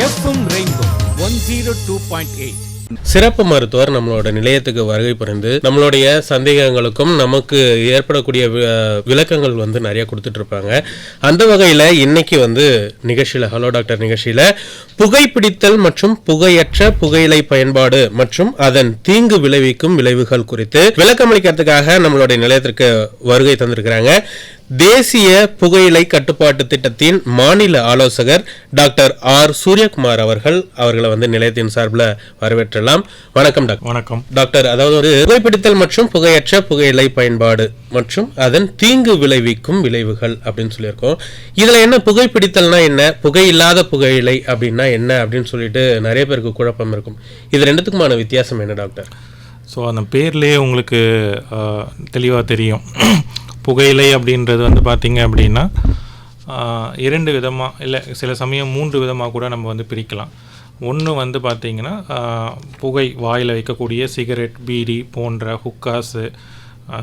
FM rainbow 102.8 சிறப்பு மருத்துவர் நம்மளோட நிலையத்துக்கு வருகை புரிந்து நம்மளுடைய சந்தேகங்களுக்கும் நமக்கு ஏற்படக்கூடிய விளக்கங்கள் நிறைய கொடுத்துட்டு இருப்பாங்க. அந்த வகையில் இன்னைக்கு நிகழ்ச்சியில் ஹலோ டாக்டர் நிகழ்ச்சியில் புகைப்பிடித்தல் மற்றும் புகையற்ற புகையிலை பயன்பாடு மற்றும் அதன் தீங்கு விளைவிக்கும் விளைவுகள் குறித்து விளக்கமளிக்கிறதுக்காக நம்மளுடைய நிலையத்திற்கு வருகை தந்திருக்கிறாங்க. தேசிய புகையிலை கட்டுப்பாட்டு திட்டத்தின் மாநில ஆலோசகர் டாக்டர் ஆர் சூரியகுமார் அவர்களை நிலையத்தின் சார்பில் வரவேற்றலாம். வணக்கம் டாக்டர். வணக்கம் டாக்டர். அதாவது ஒரு புகைப்பிடித்தல் மற்றும் புகையற்ற புகையிலை பயன்பாடு மற்றும் அதன் தீங்கு விளைவிக்கும் விளைவுகள் அப்படின்னு சொல்லியிருக்கோம். இதுல என்ன புகைப்பிடித்தல்னா என்ன, புகையில்லாத புகையிலை அப்படின்னா என்ன அப்படின்னு சொல்லிட்டு நிறைய பேருக்கு குழப்பம் இருக்கும். இது ரெண்டுத்துக்குமான வித்தியாசம் என்ன டாக்டர்? ஸோ அந்த பேர்லேயே உங்களுக்கு தெளிவாக தெரியும். புகையிலை அப்படின்றது பார்த்திங்க அப்படின்னா இரண்டு விதமாக இல்லை சில சமயம் மூன்று விதமாக கூட நம்ம பிரிக்கலாம். ஒன்று பார்த்திங்கன்னா புகை வாயில் வைக்கக்கூடிய சிகரெட், பீடி போன்ற ஹுக்காஸு,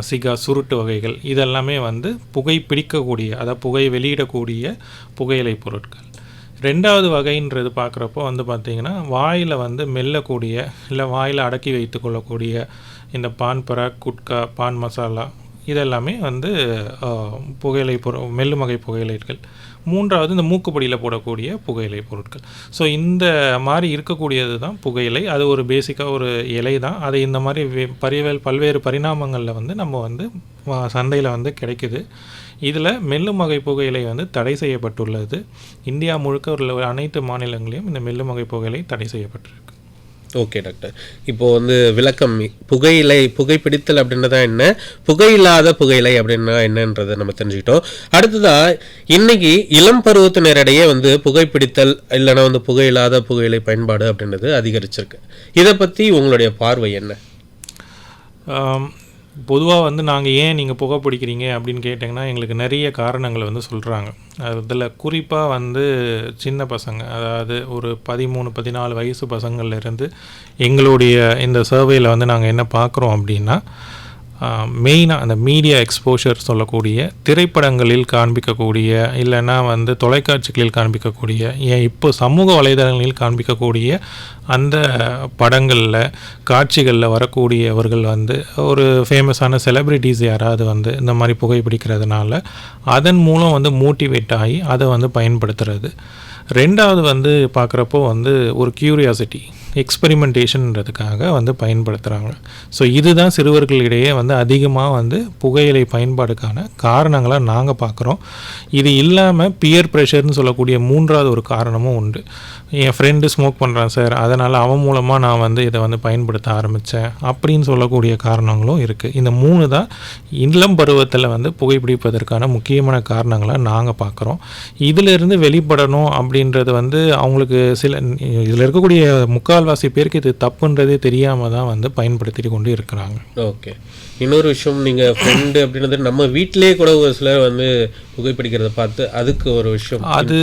சிகா, சுருட்டு வகைகள் இதெல்லாமே புகை பிடிக்கக்கூடிய, அதாவது புகை வெளியிடக்கூடிய புகையிலை பொருட்கள். ரெண்டாவது வகைன்றது பார்க்குறப்போ பார்த்திங்கன்னா வாயில் மெல்லக்கூடிய இல்லை வாயில் அடக்கி வைத்து கொள்ளக்கூடிய இந்த பான் பராக், குட்கா, பான் மசாலா இதெல்லாமே புகையிலை மெல்லும் வகை புகையிலைகள். மூன்றாவது இந்த மூக்குப்படியில் போடக்கூடிய புகையிலை பொருட்கள். ஸோ இந்த மாதிரி இருக்கக்கூடியது தான் புகையிலை. அது ஒரு பேசிக்காக ஒரு இலை தான். அதை இந்த மாதிரி பல்வேறு பரிணாமங்களில் நம்ம சந்தையில் கிடைக்குது. இதில் மெல்லும் வகை புகையிலை தடை செய்யப்பட்டுள்ளது. இந்தியா முழுக்க உள்ள அனைத்து மாநிலங்களையும் இந்த மெல்லும் வகை புகையிலை தடை செய்யப்பட்டிருக்கு. Okay doctor. இப்போது விளக்கம் புகைப்பிடித்தல் அப்படின்றதா என்ன, புகையில்லாத புகையிலை அப்படின்னா என்னன்றதை நம்ம தெரிஞ்சுக்கிட்டோம். அடுத்ததாக இன்னைக்கு இளம் பருவத்தினரிடையே புகைப்பிடித்தல் இல்லைன்னா புகையில்லாத புகையிலை பயன்பாடு அப்படின்றது அதிகரிச்சிருக்கு. இதை பற்றி உங்களுடைய பார்வை என்ன? பொதுவாக நாங்கள் ஏன் நீங்கள் புகை பிடிக்கிறீங்க அப்படின்னு கேட்டிங்கன்னா எங்களுக்கு நிறைய காரணங்களை சொல்கிறாங்க. அதில் குறிப்பாக சின்ன பசங்க, அதாவது ஒரு 13-14 வயசு பசங்கள்லேருந்து எங்களுடைய இந்த சர்வேயில் நாங்கள் என்ன பார்க்குறோம் அப்படின்னா மெயினாக அந்த மீடியா எக்ஸ்போஷர் சொல்லக்கூடிய திரைப்படங்களில் காண்பிக்கக்கூடிய இல்லைன்னா தொலைக்காட்சிகளில் காண்பிக்கக்கூடிய ஏன் இப்போ சமூக வலைதளங்களில் காண்பிக்கக்கூடிய அந்த படங்களில் காட்சிகளில் வரக்கூடியவர்கள் ஒரு ஃபேமஸான செலிப்ரிட்டிஸ் யாராவது இந்த மாதிரி புகைப்பிடிக்கிறதுனால அதன் மூலம் மோட்டிவேட் ஆகி அதை பயன்படுத்துறது. ரெண்டாவது பார்க்குறப்போ ஒரு க்யூரியாசிட்டி, எக்ஸ்பெரிமெண்டேஷன்றதுக்காக பயன்படுத்துகிறாங்க. ஸோ இதுதான் சிறுவர்களிடையே அதிகமாக புகையிலை பயன்பாடுக்கான காரணங்களாக நாங்கள் பார்க்குறோம். இது இல்லாமல் பியர் ப்ரெஷர்னு சொல்லக்கூடிய மூன்றாவது ஒரு காரணமும் உண்டு. என் ஃப்ரெண்டு ஸ்மோக் பண்ணுறான் சார், அதனால் அவன் மூலமாக நான் இதை பயன்படுத்த ஆரம்பித்தேன் அப்படின்னு சொல்லக்கூடிய காரணங்களும் இருக்குது. இந்த மூணு தான் இளம் பருவத்தில் புகைப்பிடிப்பதற்கான முக்கியமான காரணங்களாக நாங்கள் பார்க்குறோம். இதிலிருந்து வெளிப்படணும் அப்படின்றது அவங்களுக்கு இதில் இருக்கக்கூடிய முக்கால்வாசி பேருக்கு இது தப்புன்றதே தெரியாமல் தான் பயன்படுத்திட்டு கொண்டு இருக்கிறாங்க. ஓகே. இன்னொரு விஷயம், நீங்கள் ஃப்ரெண்டு அப்படின்றது நம்ம வீட்டிலேயே கூட ஒரு சிலர் புகைப்பிடிக்கிறத பார்த்து அதுக்கு ஒரு விஷயம், அது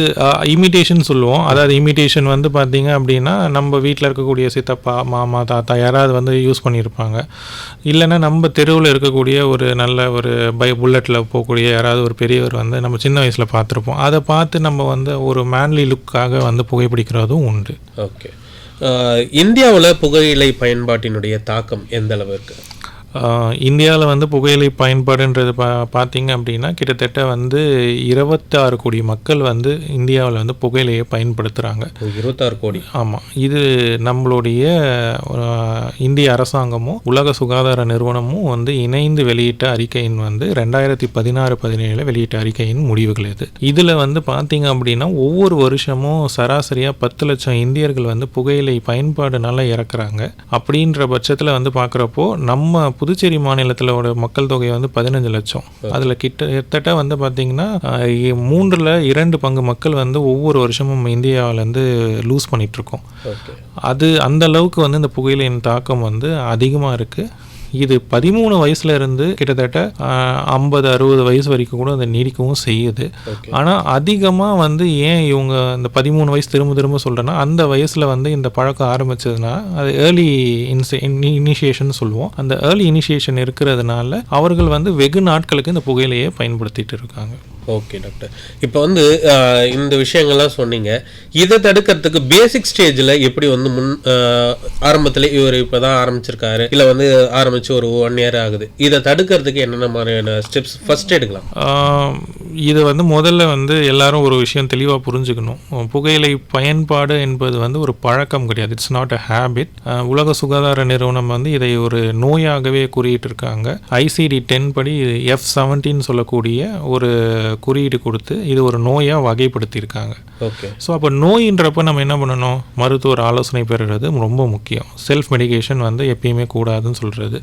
இமிட்டேஷன் சொல்லுவோம். அதாவது இமிட்டேஷன் பார்த்தீங்க அப்படின்னா நம்ம வீட்டில் இருக்கக்கூடிய சித்தப்பா, மாமா, தாத்தா யாராவது யூஸ் பண்ணியிருப்பாங்க. இல்லைன்னா நம்ம தெருவில் இருக்கக்கூடிய ஒரு நல்ல ஒரு புல்லட்டில் போகக்கூடிய யாராவது ஒரு பெரியவர் நம்ம சின்ன வயசில் பார்த்துருப்போம். அதை பார்த்து நம்ம ஒரு மேன்லி லுக்காக புகைப்பிடிக்கிறதும் உண்டு. ஓகே. இந்தியாவில் புகையிலை பயன்பாட்டினுடைய தாக்கம் எந்த அளவு இருக்குது? இந்தியாவில் புகையிலை பயன்பாடுன்றது பார்த்திங்க அப்படின்னா கிட்டத்தட்ட 26 கோடி மக்கள் இந்தியாவில் புகையிலையை பயன்படுத்துகிறாங்க. 26 கோடி. ஆமாம். இது நம்மளுடைய இந்திய அரசாங்கமும் உலக சுகாதார நிறுவனமும் இணைந்து வெளியிட்ட அறிக்கையின் 2016-17 வெளியிட்ட அறிக்கையின் முடிவுகள் இது. இதில் பார்த்திங்க அப்படின்னா ஒவ்வொரு வருஷமும் சராசரியாக 10 லட்சம் இந்தியர்கள் புகையிலை பயன்பாடுனால இறக்குறாங்க. அப்படின்ற பட்சத்தில் பார்க்குறப்போ நம்ம புதுச்சேரி மாநிலத்திலோட மக்கள் தொகை 15 லட்சம். அதில் கிட்டத்தட்ட பார்த்தீங்கன்னா 3/2 பங்கு மக்கள் ஒவ்வொரு வருஷமும் இந்தியாவிலேருந்து லூஸ் பண்ணிகிட்ருக்கோம். அது அந்த அளவுக்கு இந்த புகையிலையின் தாக்கம் அதிகமாக இருக்குது. இது 13 வயசுல இருந்து கிட்டத்தட்ட 50-60 வயசு வரைக்கும் கூட அதை நீடிக்கவும் செய்யுது. ஆனால் அதிகமாக ஏன் இவங்க இந்த 13 வயசு திரும்ப சொல்கிறேன்னா அந்த வயசில் இந்த பழக்கம் ஆரம்பிச்சதுன்னா அது ஏர்லி இனிஷியேஷன் சொல்லுவோம். அந்த ஏர்லி இனிஷியேஷன் இருக்கிறதுனால அவர்கள் வெகு நாட்களுக்கு இந்த புகையிலையே பயன்படுத்திட்டு இருக்காங்க. ஓகே டாக்டர், இப்போ வந்து இந்த விஷயங்கள்லாம் சொன்னீங்க. இதை தடுக்கிறதுக்கு பேசிக் ஸ்டேஜில் எப்படி வந்து ஆரம்பத்தில் இவர் இப்போ தான் ஆரம்பிச்சிருக்காரு, இல்லை வந்து ஆரம்பித்து ஒரு 1 year ஆகுது, இதை தடுக்கிறதுக்கு என்னென்ன மாதிரியான ஸ்டெப்ஸ் ஃபர்ஸ்ட் எடுக்கலாம்? இது வந்து முதல்ல வந்து எல்லாரும் ஒரு விஷயம் தெளிவாக புரிஞ்சுக்கணும். புகையிலை பயன்பாடு என்பது வந்து ஒரு பழக்கம் கிடையாது. It's not a habit. உலக சுகாதார நிறுவனம் வந்து இதை ஒரு நோயாகவே குறியிட்டு இருக்காங்க. ICD-10 படி F17 சொல்லக்கூடிய ஒரு குறியீடு கொடுத்து இது ஒரு நோயாக வகைப்படுத்தியிருக்காங்க. ஓகே. ஸோ அப்போ நோயின்றப்போ நம்ம என்ன பண்ணணும்? மருத்துவர் ஆலோசனை பெறுறது ரொம்ப முக்கியம். செல்ஃப் மெடிகேஷன் வந்து எப்பயுமே கூடாதுன்னு சொல்கிறது.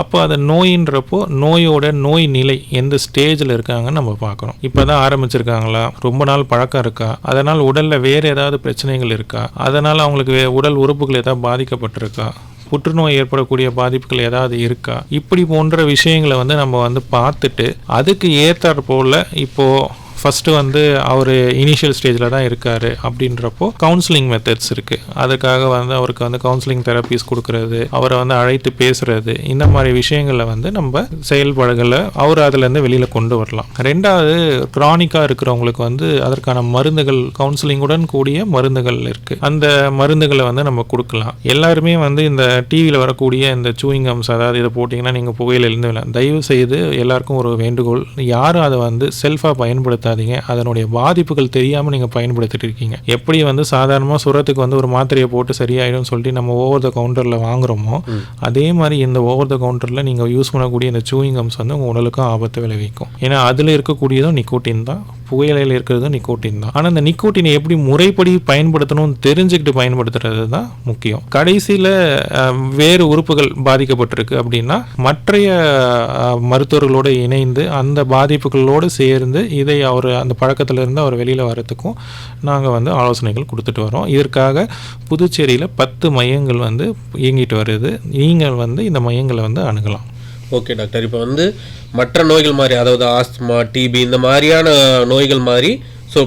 அப்போ அதை நோயின்றப்போ நோயோட நோய் நிலை எந்த ஸ்டேஜில் இருக்காங்கன்னு நம்ம பார்க்கணும். இப்போ தான் ஆரம்பிச்சிருக்காங்களா, ரொம்ப நாள் பழக்கம் இருக்கா, அதனால் உடலில் வேறு ஏதாவது பிரச்சனைகள் இருக்கா, அதனால் அவங்களுக்கு உடல் உறுப்புகள் ஏதாவது பாதிக்கப்பட்டிருக்கா, புற்றுநோய் ஏற்படக்கூடிய பாதிப்புகள் ஏதாவது இருக்கா, இப்படி போன்ற விஷயங்களை வந்து நம்ம வந்து பார்த்துட்டு அதுக்கு ஏற்றாற் போல் இப்போது ஃபஸ்ட்டு வந்து அவர் இனிஷியல் ஸ்டேஜில் தான் இருக்கார் அப்படின்றப்போ கவுன்சிலிங் மெத்தட்ஸ் இருக்குது. அதுக்காக வந்து அவருக்கு வந்து கவுன்சிலிங் தெரப்பீஸ் கொடுக்கறது, அவரை வந்து அழைத்து பேசுகிறது, இந்த மாதிரி விஷயங்களில் வந்து நம்ம செயல்பாடுகளை அவர் அதுலேருந்து வெளியில் கொண்டு வரலாம். ரெண்டாவது, க்ரானிக்காக இருக்கிறவங்களுக்கு வந்து அதற்கான மருந்துகள், கவுன்சிலிங்குடன் கூடிய மருந்துகள் இருக்குது. அந்த மருந்துகளை வந்து நம்ம கொடுக்கலாம். எல்லாருமே வந்து இந்த டிவியில் வரக்கூடிய இந்த சூயிங்கம்ஸ், அதாவது இதை போட்டிங்கன்னா நீங்கள் புகையிலிருந்து தயவு செய்து எல்லாருக்கும் ஒரு வேண்டுகோள், யாரும் அதை வந்து செல்ஃபாக பயன்படுத்தாதீங்க. அதனுடைய பாதிப்புகள் தெரியாமல் நீங்கள் பயன்படுத்திட்டு இருக்கீங்க. எப்படி வந்து சாதாரணமாக சுரத்துக்கு வந்து ஒரு மாத்திரையை போட்டு சரியாயிடும் சொல்லிட்டு நம்ம ஓவர் த கவுண்டரில் வாங்குறோமோ, அதே மாதிரி இந்த ஓவர் த கவுண்டரில் நீங்கள் யூஸ் பண்ணக்கூடிய இந்த சூயிங்கம்ஸ் வந்து உங்கள் உடலுக்கும் ஆபத்தை விளைவிக்கும். ஏன்னா அதில் இருக்கக்கூடியதும் நிக்கோட்டின் தான், புகையிலையில் இருக்கிறதும் நிக்கோட்டின் தான். ஆனால் இந்த நிக்கோட்டினை எப்படி முறைப்படி பயன்படுத்தணும்னு தெரிஞ்சுக்கிட்டு பயன்படுத்துறது தான் முக்கியம். கடைசியில் வேறு உறுப்புகள் பாதிக்கப்பட்டிருக்கு அப்படின்னா மற்றைய மருத்துவர்களோடு இணைந்து அந்த பாதிப்புகளோடு சேர்ந்து இதை அவர் அந்த பழக்கத்திலிருந்து அவர் வெளியில் வரத்துக்கும் நாங்கள் வந்து ஆலோசனைகள் கொடுத்துட்டு வரோம். இதற்காக புதுச்சேரியில் 10 மையங்கள் வந்து இயங்கிட்டு வருது. நீங்கள் வந்து இந்த மையங்களை வந்து அணுகலாம். ஓகே டாக்டர், இப்போ வந்து மற்ற நோய்கள் மாதிரி, அதாவது ஆஸ்துமா, டிபி, இந்த மாதிரியான நோய்கள் மாதிரி ஸோ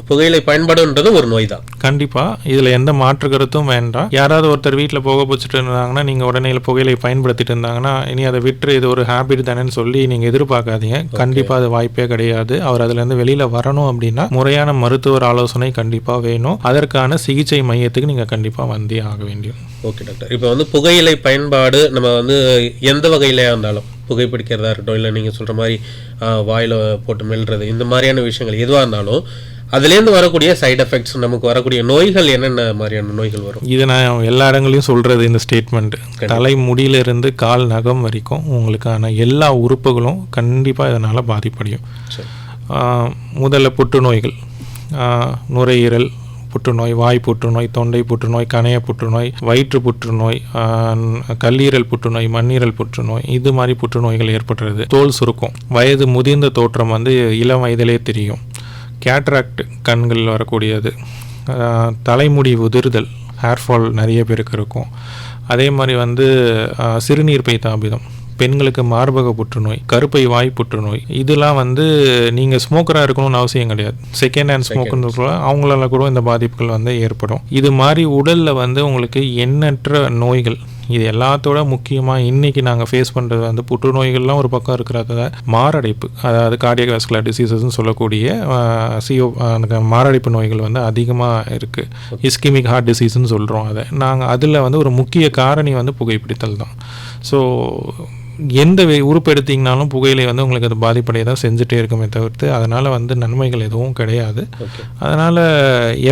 புகையிலை பயன்பாடுன்றது ஒரு நோய் தான். கண்டிப்பாக இதில் எந்த மாற்று கருத்தும் வேண்டாம். யாராவது ஒருத்தர் வீட்டில் புகை பிடிச்சிட்டு இருந்தாங்கன்னா, நீங்கள் உடனே புகையிலை பயன்படுத்திட்டு இருந்தாங்கன்னா, இனி அதை விட்டு இது ஒரு ஹேபிட் தானேன்னு சொல்லி நீங்கள் எதிர்பார்க்காதீங்க. கண்டிப்பாக அது வாய்ப்பே கிடையாது. அவர் அதுலேருந்து வெளியில் வரணும் அப்படின்னா முறையான மருத்துவர் ஆலோசனை கண்டிப்பாக வேணும். அதற்கான சிகிச்சை மையத்துக்கு நீங்கள் கண்டிப்பாக வந்தே ஆக வேண்டியும். ஓகே டாக்டர், இப்போ வந்து புகையிலை பயன்பாடு நம்ம வந்து எந்த வகையிலே இருந்தாலும், புகைப்பிடிக்கிறதா இருக்கட்டும், இல்லை நீங்கள் சொல்கிற மாதிரி வாயில் போட்டு மெல்றது, இந்த மாதிரியான விஷயங்கள் எதுவாக இருந்தாலும் அதுலேருந்து வரக்கூடிய சைடு எஃபெக்ட்ஸ், நமக்கு வரக்கூடிய நோய்கள் என்னென்ன மாதிரியான நோய்கள் வரும்? இது நான் எல்லா இடங்களையும் சொல்கிறது இந்த ஸ்டேட்மெண்ட். தலை முடியிலிருந்து கால் நகம் வரைக்கும் உங்களுக்கான எல்லா உறுப்புகளும் கண்டிப்பாக இதனால் பாதிப்படையும். முதல்ல புற்றுநோய்கள், நுரையீரல் புற்றுநோய், வாய் புற்றுநோய், தொண்டை புற்றுநோய், கணைய புற்றுநோய், வயிற்று புற்றுநோய், கல்லீரல் புற்றுநோய், மண்ணீரல் புற்றுநோய், இது மாதிரி புற்றுநோய்கள் ஏற்படுறது. தோல் சுருக்கம், வயது முதிர்ந்த தோற்றம் வந்து இளம் வயதிலே தெரியும். கேட்ராக்ட், கண்கள் வரக்கூடியது. தலைமுடி உதிர்தல், ஹேர்ஃபால் நிறைய பேருக்கு இருக்கும். அதே மாதிரி வந்து சிறுநீர் பை தாபிதம், பெண்களுக்கு மார்பக புற்றுநோய், கருப்பை வாய் புற்றுநோய், இதெல்லாம் வந்து நீங்கள் ஸ்மோக்கராக இருக்கணும்னு அவசியம் கிடையாது. செகண்ட் ஹேண்ட் ஸ்மோக்குன்னு அவங்களால கூட இந்த பாதிப்புகள் வந்து ஏற்படும். இது மாதிரி உடலில் வந்து உங்களுக்கு எண்ணற்ற நோய்கள், இது எல்லாத்தோட முக்கியமாக இன்றைக்கி நாங்கள் ஃபேஸ் பண்ணுறது வந்து புற்றுநோய்கள்லாம் ஒரு பக்கம் இருக்கிறத மாரடைப்பு, அதாவது கார்டியக் வாஸ்குலர் டிசீசஸ்ன்னு சொல்லக்கூடிய மாரடைப்பு நோய்கள் வந்து அதிகமாக இருக்குது. இஸ்கிமிக் ஹார்ட் டிசீஸ்ன்னு சொல்கிறோம். அதை நாங்கள் அதில் வந்து ஒரு முக்கிய காரணி வந்து புகைப்பிடித்தல் தான். ஸோ எந்த உறுப்பு எடுத்திங்கனாலும் புகையிலை வந்து உங்களுக்கு அது பாதிப்படைய தான் செஞ்சுட்டே இருக்குமே தவிர்த்து அதனால் வந்து நன்மைகள் எதுவும் கிடையாது. அதனால்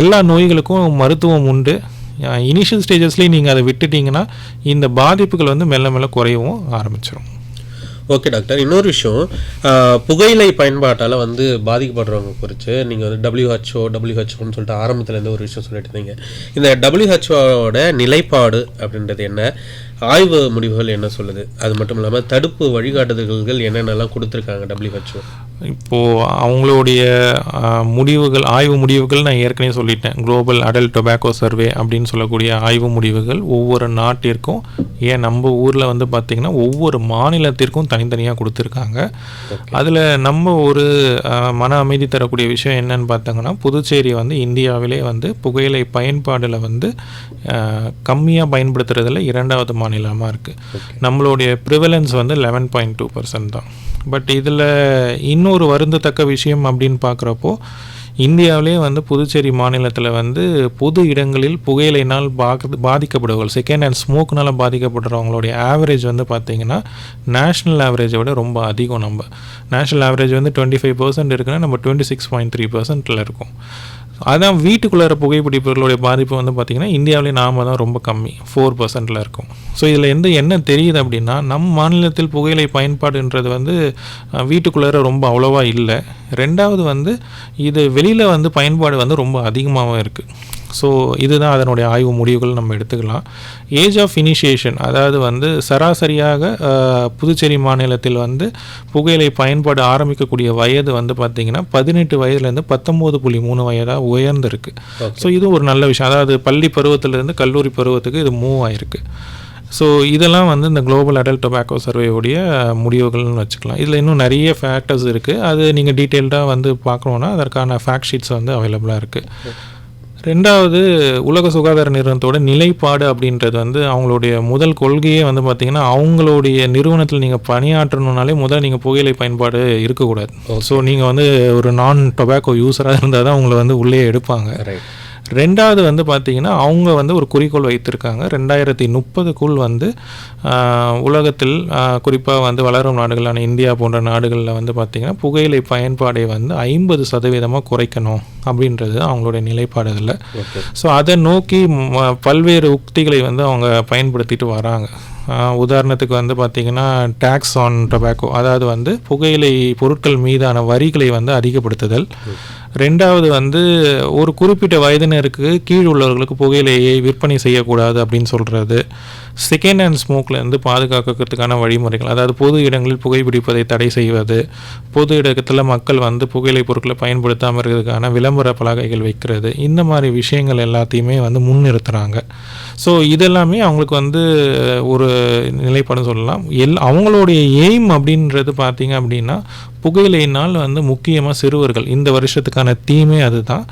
எல்லா நோய்களுக்கும் மருத்துவம் உண்டு. இனிஷியல் ஸ்டேஜஸ்லேயே நீங்கள் அதை விட்டுட்டிங்கன்னா இந்த பாதிப்புகள் வந்து மெல்ல மெல்ல குறையவும் ஆரம்பிச்சிடும். ஓகே டாக்டர், இன்னொரு விஷயம், புகையிலை பயன்பாட்டால் வந்து பாதிக்கப்படுறவங்க குறித்து நீங்கள் வந்து WHOன்னு சொல்லிட்டு ஆரம்பத்துலேருந்து ஒரு விஷயம் சொல்லிட்டு இருந்தீங்க. இந்த WHOவோட நிலைப்பாடு அப்படின்றது என்ன, ஆய்வு முடிவுகள் என்ன சொல்லுது, அது மட்டும் இல்லாமல் தடுப்பு வழிகாட்டுதல்கள் என்னென்னலாம் கொடுத்துருக்காங்க WHO? இப்போது அவங்களுடைய முடிவுகள், ஆய்வு முடிவுகள் நான் ஏற்கனவே சொல்லிட்டேன். குளோபல் அடல்ட் டொபாக்கோ சர்வே அப்படின்னு சொல்லக்கூடிய ஆய்வு முடிவுகள் ஒவ்வொரு நாட்டிற்கும், ஏன் நம்ம ஊரில் வந்து பார்த்திங்கன்னா ஒவ்வொரு மாநிலத்திற்கும் தனித்தனியாக கொடுத்துருக்காங்க. அதில் நம்ம ஒரு மன அமைதி தரக்கூடிய விஷயம் என்னன்னு பார்த்தாங்கன்னா, புதுச்சேரி வந்து இந்தியாவிலே வந்து புகையிலை பயன்பாடில் வந்து கம்மியாக பயன்படுத்துறதுல 2வது மாநிலமாக இருக்குது. நம்மளுடைய ப்ரிவலன்ஸ் வந்து 11.2% தான். பட் இதில் இன்னொரு வருந்தத்தக்க விஷயம் அப்படின்னு பார்க்குறப்போ இந்தியாவிலே வந்து புதுச்சேரி மாநிலத்தில் வந்து பொது இடங்களில் புகையிலைனால் பாதிக்கப்படுவர்கள் செகண்ட் ஹேண்ட் ஸ்மோக்னால் பாதிக்கப்படுறவங்களுடைய ஆவரேஜ் வந்து பார்த்திங்கன்னா நேஷ்னல் ஆவரேஜை விட ரொம்ப அதிகம். நம்ம நேஷ்னல் ஆவரேஜ் வந்து 25% இருக்குன்னா நம்ம 26.3% இருக்கும். அதான் வீட்டுக்குள்ளார புகைப்பிடிப்பவர்களுடைய பாதிப்பு வந்து பார்த்திங்கன்னா இந்தியாவிலே நாம தான் ரொம்ப கம்மி 4% இருக்கும். ஸோ இதில் என்ன தெரியுது அப்படின்னா நம் மாநிலத்தில் புகையிலை பயன்பாடுன்றது வந்து வீட்டுக்குள்ளார ரொம்ப அவ்வளோவா இல்லை. ரெண்டாவது வந்து இது வெளியில் வந்து பயன்பாடு வந்து ரொம்ப அதிகமாகவும் இருக்குது. ஸோ இதுதான் அதனுடைய ஆய்வு முடிவுகள் நம்ம எடுத்துக்கலாம். ஏஜ் ஆஃப் இனிஷியேஷன், அதாவது வந்து சராசரியாக புதுச்சேரி மாநிலத்தில் வந்து புகையிலை பயன்பாடு ஆரம்பிக்கக்கூடிய வயது வந்து பார்த்திங்கன்னா 18 வயதுலேருந்து 19.3 வயதாக உயர்ந்திருக்கு. ஸோ இது ஒரு நல்ல விஷயம். அதாவது பள்ளி பருவத்திலேருந்து கல்லூரி பருவத்துக்கு இது மூவ் ஆகிருக்கு. ஸோ இதெல்லாம் வந்து இந்த குளோபல் அடல்ட் டொபாக்கோ சர்வேவுடைய முடிவுகள்னு வச்சுக்கலாம். இதில் இன்னும் நிறைய ஃபேக்டர்ஸ் இருக்குது. அது நீங்கள் டீட்டெயில்டாக வந்து பார்க்கணுன்னா அதற்கான ஃபேக்ட் ஷீட்ஸ் வந்து அவைலபிளாக இருக்குது. ரெண்டாவது, உலக சுகாதார நிறுவனத்தோட நிலைப்பாடு அப்படின்றது வந்து அவங்களுடைய முதல் கொள்கையே வந்து பார்த்திங்கன்னா அவங்களுடைய நிறுவனத்தில் நீங்கள் பணியாற்றணுனாலே முதல்ல நீங்கள் புகையிலை பயன்பாடு இருக்கக்கூடாது. ஸோ நீங்கள் வந்து ஒரு நான் டொபாக்கோ யூஸராக இருந்தால் தான் அவங்கள வந்து உள்ளே எடுப்பாங்க. ரெண்டாவது வந்து பார்த்திங்கன்னா அவங்க வந்து ஒரு குறிக்கோள் வைத்திருக்காங்க. 2030க்குள் வந்து உலகத்தில் குறிப்பாக வந்து வளரும் நாடுகளான இந்தியா போன்ற நாடுகளில் வந்து பார்த்திங்கன்னா புகையிலை பயன்பாடை வந்து 50% குறைக்கணும் அப்படின்றது அவங்களுடைய நிலைப்பாடு இல்லை. ஸோ அதை நோக்கி பல்வேறு உக்திகளை வந்து அவங்க பயன்படுத்திட்டு வராங்க. உதாரணத்துக்கு வந்து பார்த்திங்கன்னா டேக்ஸ் ஆன் டொபாக்கோ, அதாவது வந்து புகையிலை பொருட்கள் மீதான வரிகளை வந்து அதிகப்படுத்துதல். ரெண்டாவது வந்து ஒரு குறிப்பிட்ட வயதினருக்கு கீழ் உள்ளவர்களுக்கு புகையிலையை விற்பனை செய்யக்கூடாது அப்படின்னு சொல்கிறது. செகண்ட் ஹேண்ட் ஸ்மோக்லேருந்து பாதுகாக்கிறதுக்கான வழிமுறைகள், அதாவது பொது இடங்களில் புகைப்பிடிப்பதை தடை செய்வது, பொது இடத்துல மக்கள் வந்து புகையிலை பொருட்களை பயன்படுத்தாமல் இருக்கிறதுக்கான விளம்பர பலகைகள் வைக்கிறது, இந்த மாதிரி விஷயங்கள் எல்லாத்தையுமே வந்து முன்னிறுத்துகிறாங்க. ஸோ இதெல்லாமே அவங்களுக்கு வந்து ஒரு நிலைப்பாடு சொல்லலாம். அவங்களுடைய எய்ம் அப்படின்றது பார்த்திங்க அப்படின்னா புகையிலையினால் வந்து முக்கியமாக சிறுவர்கள், இந்த வருஷத்துக்கான தீமே அதுதான்,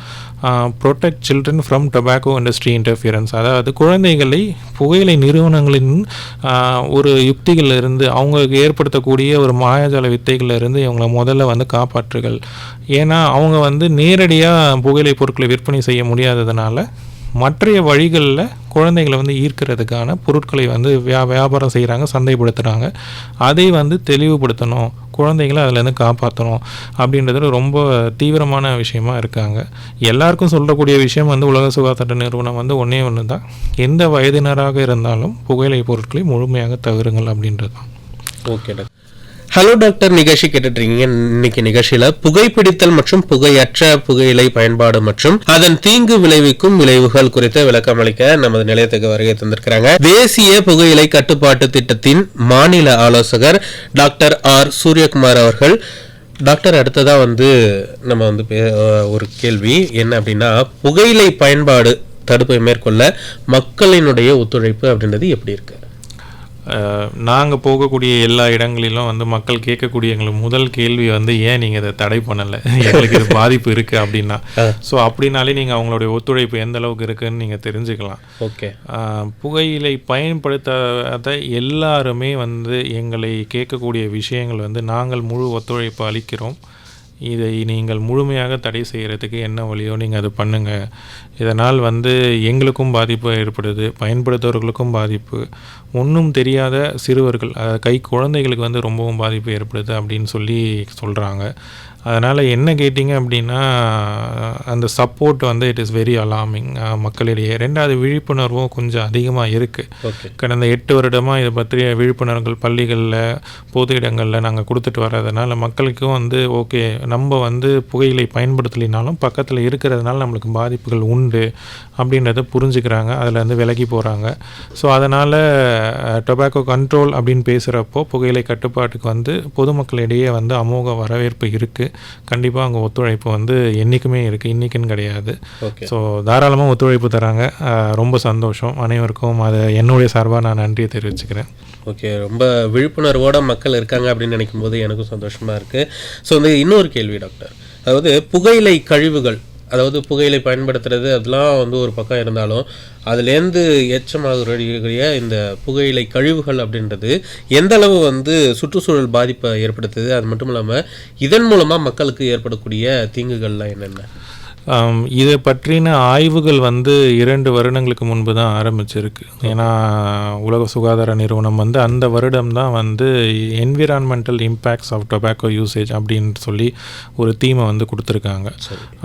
protect children from tobacco industry interference. அதாவது குழந்தைகளை புகையிலை நிறுவனங்களின் ஒரு யுக்திகளிலிருந்து அவங்களுக்கு ஏற்படுத்தக்கூடிய ஒரு மாயாஜால வித்தைகளிலிருந்து இவங்களை முதல்ல வந்து காப்பாற்றுகள். ஏன்னா அவங்க வந்து நேரடியாக புகையிலை பொருட்களை விற்பனை செய்ய முடியாததுனால மற்றைய வழிகளில் குழந்தைகளை வந்து ஈர்க்கிறதுக்கான பொருட்களை வந்து வியாபாரம் செய்கிறாங்க, சந்தைப்படுத்துகிறாங்க. அதை வந்து தெளிவுபடுத்தணும், குழந்தைகளை அதிலேருந்து காப்பாற்றணும் அப்படின்றது ரொம்ப தீவிரமான விஷயமா இருக்காங்க. எல்லாருக்கும் சொல்லக்கூடிய விஷயம் வந்து உலக சுகாதார நிறுவனம் வந்து ஒன்று தான், எந்த வயதினராக இருந்தாலும் புகையிலை பொருட்களை முழுமையாக தவிருங்கள் அப்படின்றது தான். Okay doctor. ஹலோ டாக்டர் நிகழ்ச்சி கேட்டுட்ருக்கீங்க. இன்னைக்கு நிகழ்ச்சியில புகைப்பிடித்தல் மற்றும் புகையற்ற புகையிலை பயன்பாடு மற்றும் அதன் தீங்கு விளைவிக்கும் விளைவுகள் குறித்த விளக்கம் அளிக்க நமது நிலையத்துக்கு வருகை தந்திருக்கிறாங்க தேசிய புகையிலை கட்டுப்பாட்டு திட்டத்தின் மாநில ஆலோசகர் டாக்டர் ஆர் சூரியகுமார் அவர்கள். டாக்டர், அடுத்ததா வந்து நம்ம வந்து ஒரு கேள்வி என்ன அப்படின்னா, புகையிலை பயன்பாடு தடுப்பை மேற்கொள்ள மக்களினுடைய ஒத்துழைப்பு அப்படின்றது எப்படி இருக்கு? நாங்கள் போகக்கூடிய எல்லா இடங்களிலும் வந்து மக்கள் கேட்கக்கூடிய எங்களுக்கு முதல் கேள்வி வந்து ஏன் நீங்கள் இதை தடை பண்ணலை, எங்களுக்கு இது பாதிப்பு இருக்குது அப்படின்னா. ஸோ அப்படின்னாலே நீங்கள் அவங்களுடைய ஒத்துழைப்பு எந்த அளவுக்கு இருக்குதுன்னு நீங்கள் தெரிஞ்சுக்கலாம். ஓகே. புகையிலை பயன்படுத்தாத எல்லாருமே வந்து எங்களை கேட்கக்கூடிய விஷயங்கள் வந்து நாங்கள் முழு ஒத்துழைப்பு அளிக்கிறோம், இதை நீங்கள் முழுமையாக தடை செய்கிறதுக்கு என்ன வழியோ நீங்கள் அது பண்ணுங்கள், இதனால் வந்து எங்களுக்கும் பாதிப்பு ஏற்படுது, பயன்படுத்துவர்களுக்கும் பாதிப்பு, ஒன்றும் தெரியாத சிறுவர்கள் கை குழந்தைகளுக்கு வந்து ரொம்பவும் பாதிப்பு ஏற்படுது அப்படின்னு சொல்கிறாங்க. அதனால் என்ன கேட்டிங்க அப்படின்னா அந்த சப்போர்ட் வந்து இட் இஸ் வெரி அலார்மிங் மக்களிடையே. ரெண்டாவது, விழிப்புணர்வும் கொஞ்சம் அதிகமாக இருக்குது. கடந்த 8 வருடமாக இதை பற்றிய விழிப்புணர்வுகள் பள்ளிகளில் பொது இடங்களில் நாங்கள் கொடுத்துட்டு வர்றதுனால மக்களுக்கும் வந்து ஓகே, நம்ம வந்து புகையிலை பயன்படுத்தலினாலும் பக்கத்தில் இருக்கிறதுனால நம்மளுக்கு பாதிப்புகள் உண்டு அப்படின்றத புரிஞ்சுக்கிறாங்க, அதில் வந்து விலகி போகிறாங்க. ஸோ அதனால் டொபாக்கோ கண்ட்ரோல் அப்படின்னு பேசுகிறப்போ புகையிலை கட்டுப்பாட்டுக்கு வந்து பொதுமக்களிடையே வந்து அமோக வரவேற்பு இருக்குது. கண்டிப்பாக அங்கே ஒத்துழைப்பு வந்து என்றைக்குமே இருக்குது, இன்றைக்குன்னு கிடையாது. ஸோ தாராளமாக ஒத்துழைப்பு தராங்க, ரொம்ப சந்தோஷம். அனைவருக்கும் அதை என்னுடைய சார்பாக நான் நன்றியை தெரிவிச்சுக்கிறேன். ஓகே, ரொம்ப விழிப்புணர்வோட மக்கள் இருக்காங்க அப்படின்னு நினைக்கும் போது எனக்கும் சந்தோஷமாக இருக்குது. ஸோ வந்து இன்னொரு கேள்வி டாக்டர், அதாவது புகையிலை கழிவுகள் அதாவது புகையிலை பயன்படுத்துறது அதெல்லாம் வந்து ஒரு பக்கம் இருந்தாலும் அதுலேருந்து எச்சமாகக்கூடிய இந்த புகையிலை கழிவுகள் அப்படின்றது எந்த அளவு வந்து சுற்றுச்சூழல் பாதிப்பை ஏற்படுத்துது, அது மட்டும் இல்லாமல் இதன் மூலமாக மக்களுக்கு ஏற்படக்கூடிய தீங்குகள்லாம் என்னென்ன? இதை பற்றின ஆய்வுகள் வந்து 2 வருடங்களுக்கு முன்பு தான் ஆரம்பிச்சிருக்கு. ஏன்னா உலக சுகாதார நிறுவனம் வந்து அந்த வருடம் தான் வந்து environmental impacts of tobacco usage அப்படின்னு சொல்லி ஒரு தீமை வந்து கொடுத்துருக்காங்க.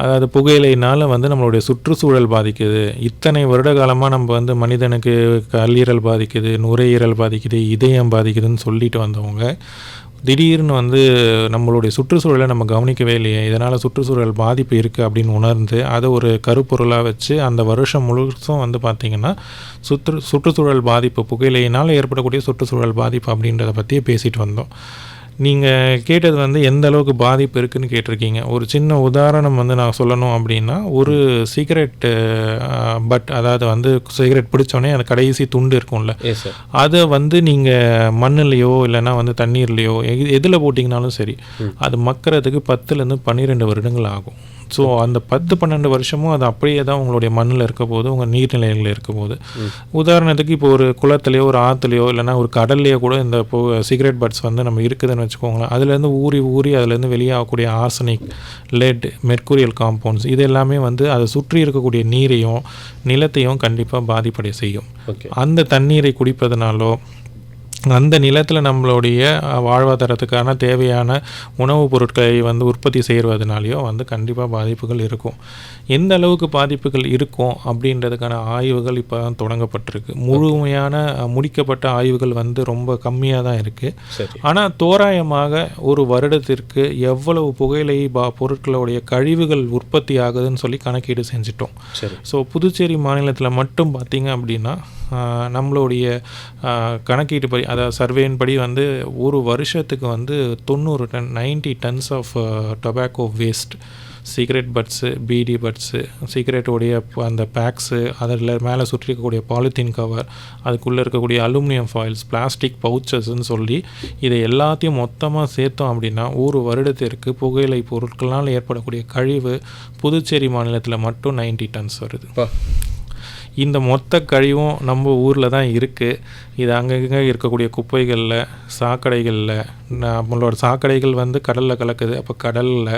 அதாவது புகையிலைனால வந்து நம்மளுடைய சுற்றுச்சூழல் பாதிக்குது, இத்தனை வருட காலமாக நம்ம வந்து மனிதனுக்கு கல்லீரல் பாதிக்குது, நுரையீரல் பாதிக்குது, இதயம் பாதிக்குதுன்னு சொல்லிட்டு வந்தவங்க திடீர்னு வந்து நம்மளுடைய சுற்றுச்சூழலை நம்ம கவனிக்கவே இல்லையே, இதனால் சுற்றுச்சூழல் பாதிப்பு இருக்குது அப்படின்னு உணர்ந்து அதை ஒரு கருப்பொருளாக வச்சு அந்த வருஷம் முழுசும் வந்து பார்த்திங்கன்னா சுற்றுச்சூழல் பாதிப்பு, புகையிலையினால் ஏற்படக்கூடிய சுற்றுச்சூழல் பாதிப்பு அப்படின்றத பற்றியே பேசிட்டு வந்தோம். நீங்கள் கேட்டது வந்து எந்த அளவுக்கு பாதிப்பு இருக்குதுன்னு கேட்டிருக்கீங்க. ஒரு சின்ன உதாரணம் வந்து நான் சொல்லணும் அப்படின்னா, ஒரு சிகரெட்டு அதாவது வந்து சிகரெட் பிடிச்சோடனே அந்த கடைசி துண்டு இருக்கும்ல, அதை வந்து நீங்கள் மண்ணுலையோ இல்லைன்னா வந்து தண்ணீர்லையோ எதில் போட்டிங்கனாலும் சரி, அது மக்கிறதுக்கு 10லேருந்து 12 வருடங்கள் ஆகும். ஸோ அந்த 10-12 வருஷமும் அது அப்படியே தான் உங்களுடைய மண்ணில் இருக்க போது, உங்கள் நீர்நிலைகளில் இருக்க போது. உதாரணத்துக்கு இப்போ ஒரு குளத்துலையோ ஒரு ஆற்றுலையோ இல்லைனா ஒரு கடல்லையோ கூட இந்த சிகரெட் பட்ஸ் வந்து நம்ம இருக்குதுன்னு வச்சுக்கோங்களேன். அதுலேருந்து ஊறி அதுலேருந்து வெளியாகக்கூடிய ஆர்சனிக், லெட், மெர்க்குரியல் காம்பவுண்ட்ஸ் இது எல்லாமே வந்து அதை சுற்றி இருக்கக்கூடிய நீரையும் நிலத்தையும் கண்டிப்பாக பாதிப்படைய செய்யும். அந்த தண்ணீரை குடிப்பதனாலோ அந்த நிலத்தில் நம்மளுடைய வாழ்வாதாரத்துக்கான தேவையான உணவுப் பொருட்களை வந்து உற்பத்தி செய்வதனாலேயோ வந்து கண்டிப்பாக பாதிப்புகள் இருக்கும். எந்த அளவுக்கு பாதிப்புகள் இருக்கும் அப்படின்றதுக்கான ஆய்வுகள் இப்போ தான் தொடங்கப்பட்டிருக்கு. முழுமையான முடிக்கப்பட்ட ஆய்வுகள் வந்து ரொம்ப கம்மியாக தான் இருக்குது. ஆனால் தோராயமாக ஒரு வருடத்திற்கு எவ்வளவு புகையிலை பொருட்களுடைய கழிவுகள் உற்பத்தி ஆகுதுன்னு சொல்லி கணக்கீடு செஞ்சிட்டோம். ஸோ புதுச்சேரி மாநிலத்தில் மட்டும் பார்த்திங்க அப்படின்னா நம்மளுடைய கணக்கீட்டு படி, அதாவது சர்வேயின் படி வந்து ஒரு வருஷத்துக்கு வந்து 90 tons of tobacco waste, cigarette butts, beedi butts, சிகரெட்டோடைய அந்த பேக்ஸு, அதில் மேலே சுற்றி இருக்கக்கூடிய பாலித்தீன் கவர், அதுக்குள்ளே இருக்கக்கூடிய அலுமினியம் ஃபாயில்ஸ், பிளாஸ்டிக் பவுச்சஸ்ன்னு சொல்லி இதை எல்லாத்தையும் மொத்தமாக சேர்த்தோம் அப்படின்னா ஒரு வருடத்திற்கு புகையிலை பொருட்களால் ஏற்படக்கூடிய கழிவு புதுச்சேரி மாநிலத்தில் மட்டும் 90 டன்ஸ் வருது. இந்த மொத்த கழிவும் நம்ம ஊரில் தான் இருக்குது. இது அங்கங்கே இருக்கக்கூடிய குப்பைகளில், சாக்கடைகளில், நம்மளோட சாக்கடைகள் வந்து கடலில் கலக்குது. அப்போ கடலில்,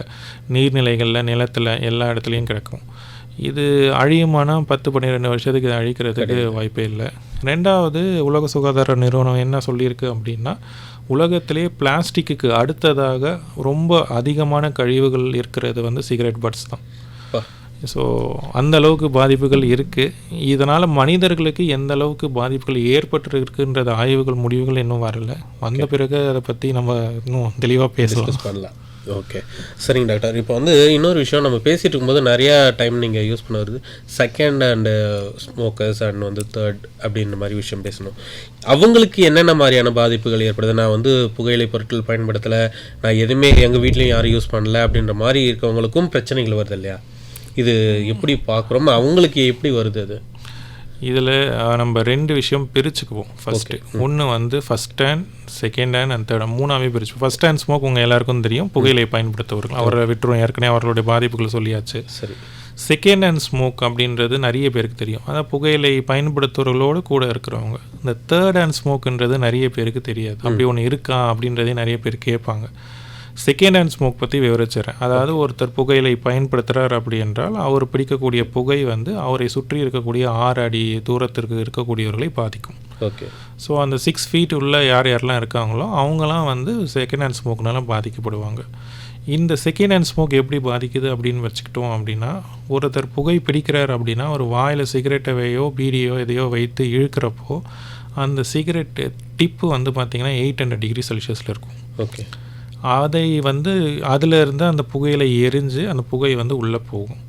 நீர்நிலைகளில், நிலத்தில் எல்லா இடத்துலையும் கிடக்கும். இது அழியுமானா 10-12 வருஷத்துக்கு இது அழிக்கிறதுக்கு வாய்ப்பே இல்லை. ரெண்டாவது, உலக சுகாதார நிறுவனம் என்ன சொல்லியிருக்கு அப்படின்னா, உலகத்திலே பிளாஸ்டிக்கு அடுத்ததாக ரொம்ப அதிகமான கழிவுகள் இருக்கிறது வந்து சிகரெட் பட்ஸ் தான். ஸோ அந்த அளவுக்கு பாதிப்புகள் இருக்குது. இதனால் மனிதர்களுக்கு எந்த அளவுக்கு பாதிப்புகள் ஏற்பட்டுருக்குன்றது ஆய்வுகள் முடிவுகள் இன்னும் வரல. வந்த பிறகு அதை பற்றி நம்ம இன்னும் தெளிவாக பண்ணலாம். ஓகே, சரிங்க டாக்டர். இப்போ வந்து இன்னொரு விஷயம் நம்ம பேசிகிட்டு இருக்கும்போது நிறையா டைம் நீங்கள் யூஸ் பண்ண வருது செகண்ட் அண்டு ஸ்மோக்கர்ஸ் அண்ட் வந்து தேர்ட் அப்படின்ற மாதிரி விஷயம் பேசணும். அவங்களுக்கு என்னென்ன மாதிரியான பாதிப்புகள் ஏற்படுது? நான் வந்து புகையிலை பொருட்கள் பயன்படுத்தலை, நான் எதுவுமே எங்கள் வீட்லேயும் யாரும் யூஸ் பண்ணல அப்படின்ற மாதிரி இருக்கவங்களுக்கும் பிரச்சனைகள் வருது இல்லையா? இது எப்படி பார்க்குறோம், அவங்களுக்கு எப்படி வருது? அது இதில் நம்ம 2 விஷயம் பிரிச்சுக்குவோம். ஃபஸ்ட்டு ஒன்று வந்து first hand, second hand and third, 3ஆவே பிரிச்சு. ஃபஸ்ட் ஹேண்ட் ஸ்மோக் உங்கள் எல்லாருக்கும் தெரியும், புகையிலை பயன்படுத்தவர்கள், அவரை விட்டுரும், ஏற்கனவே அவர்களுடைய பாதிப்புகளை சொல்லியாச்சு. சரி. செகண்ட் ஹேண்ட் ஸ்மோக் அப்படின்றது நிறைய பேருக்கு தெரியும், அதான் புகையிலை பயன்படுத்துவர்களோடு கூட இருக்கிறவங்க. இந்த தேர்ட் ஹேண்ட் ஸ்மோக்குன்றது நிறைய பேருக்கு தெரியாது. அப்படி ஒன்று இருக்கா அப்படின்றதே நிறைய பேர் கேட்பாங்க. செகண்ட் ஹேண்ட் ஸ்மோக் பற்றி விவரிச்சிடறேன். அதாவது ஒருத்தர் புகையிலை பயன்படுத்துகிறார் அப்படி என்றால் அவர் பிடிக்கக்கூடிய புகை வந்து அவரை சுற்றி இருக்கக்கூடிய 6 அடி தூரத்திற்கு இருக்கக்கூடியவர்களை பாதிக்கும். ஓகே. ஸோ அந்த 6 feet உள்ள யாரெல்லாம் இருக்காங்களோ அவங்களாம் வந்து செகண்ட் ஹேண்ட் ஸ்மோக்னால பாதிக்கப்படுவாங்க. இந்த செகண்ட் ஹேண்ட் ஸ்மோக் எப்படி பாதிக்குது அப்படின்னு வச்சுக்கிட்டோம் அப்படின்னா, ஒருத்தர் புகை பிடிக்கிறார் அப்படின்னா ஒரு வாயில் சிகரெட்டையோ பீடியோ எதையோ வைத்து இழுக்கிறப்போ அந்த சிகரெட்டு டிப்பு வந்து பார்த்திங்கன்னா 800 டிகிரி செல்சியஸில் இருக்கும். ஓகே. அதை வந்து அதிலிருந்து அந்த புகையில எரிஞ்சு அந்த புகை வந்து உள்ளே போகும்.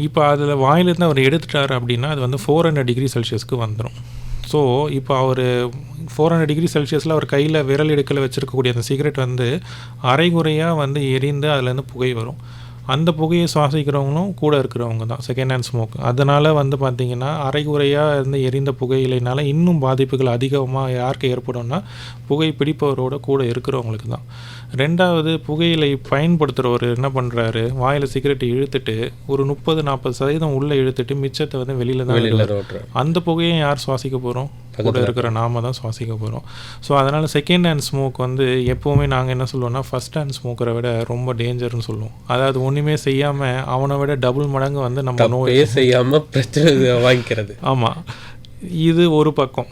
இப்போ அதில் வாயிலிருந்து அவர் எடுத்துட்டார் அப்படின்னா அது வந்து 400 டிகிரி செல்சியஸ்க்கு வந்துடும். ஸோ இப்போ அவர் 400 டிகிரி செல்சியஸில் அவர் கையில் விரல் இடுக்கில் வச்சுருக்கக்கூடிய அந்த சிகரெட் வந்து அரைகுறையாக வந்து எரிந்து அதுலேருந்து புகை வரும். அந்த புகையை சுவாசிக்கிறவங்களும் கூட இருக்கிறவங்க தான் செகண்ட் ஹேண்ட் ஸ்மோக். அதனால் வந்து பார்த்திங்கன்னா அரைகுறையாக இருந்து எரிந்த புகையிலைனால இன்னும் பாதிப்புகள் அதிகமாக யாருக்கு ஏற்படும்னா புகை பிடிப்பவரோட கூட இருக்கிறவங்களுக்கு தான். ரெண்டாவது, புகையிலை பயன்படுத்துகிறவர் என்ன பண்ணுறாரு, வாயில் சிகரெட்டை இழுத்துட்டு ஒரு 30-40% உள்ளே இழுத்துட்டு மிச்சத்தை வந்து வெளியில் தான் விடுறாரு. அந்த புகையை யார் சுவாசிக்க போகிறோம்? கூட இருக்கிற நாம தான் சுவாசிக்க போகிறோம். ஸோ அதனால் செகண்ட் ஹேண்ட் ஸ்மோக் வந்து எப்போவுமே நாங்கள் என்ன சொல்லுவோம்னா ஃபஸ்ட் ஹேண்ட் ஸ்மோக்கரை விட ரொம்ப டேஞ்சர்னு சொல்லுவோம். அதாவது ஒன்றுமே செய்யாமல் அவனை விட டபுள் மடங்கு வந்து நம்ம நோயே செய்யாமல் பிரச்சனை வாங்கிக்கிறது. ஆமாம், இது ஒரு பக்கம்.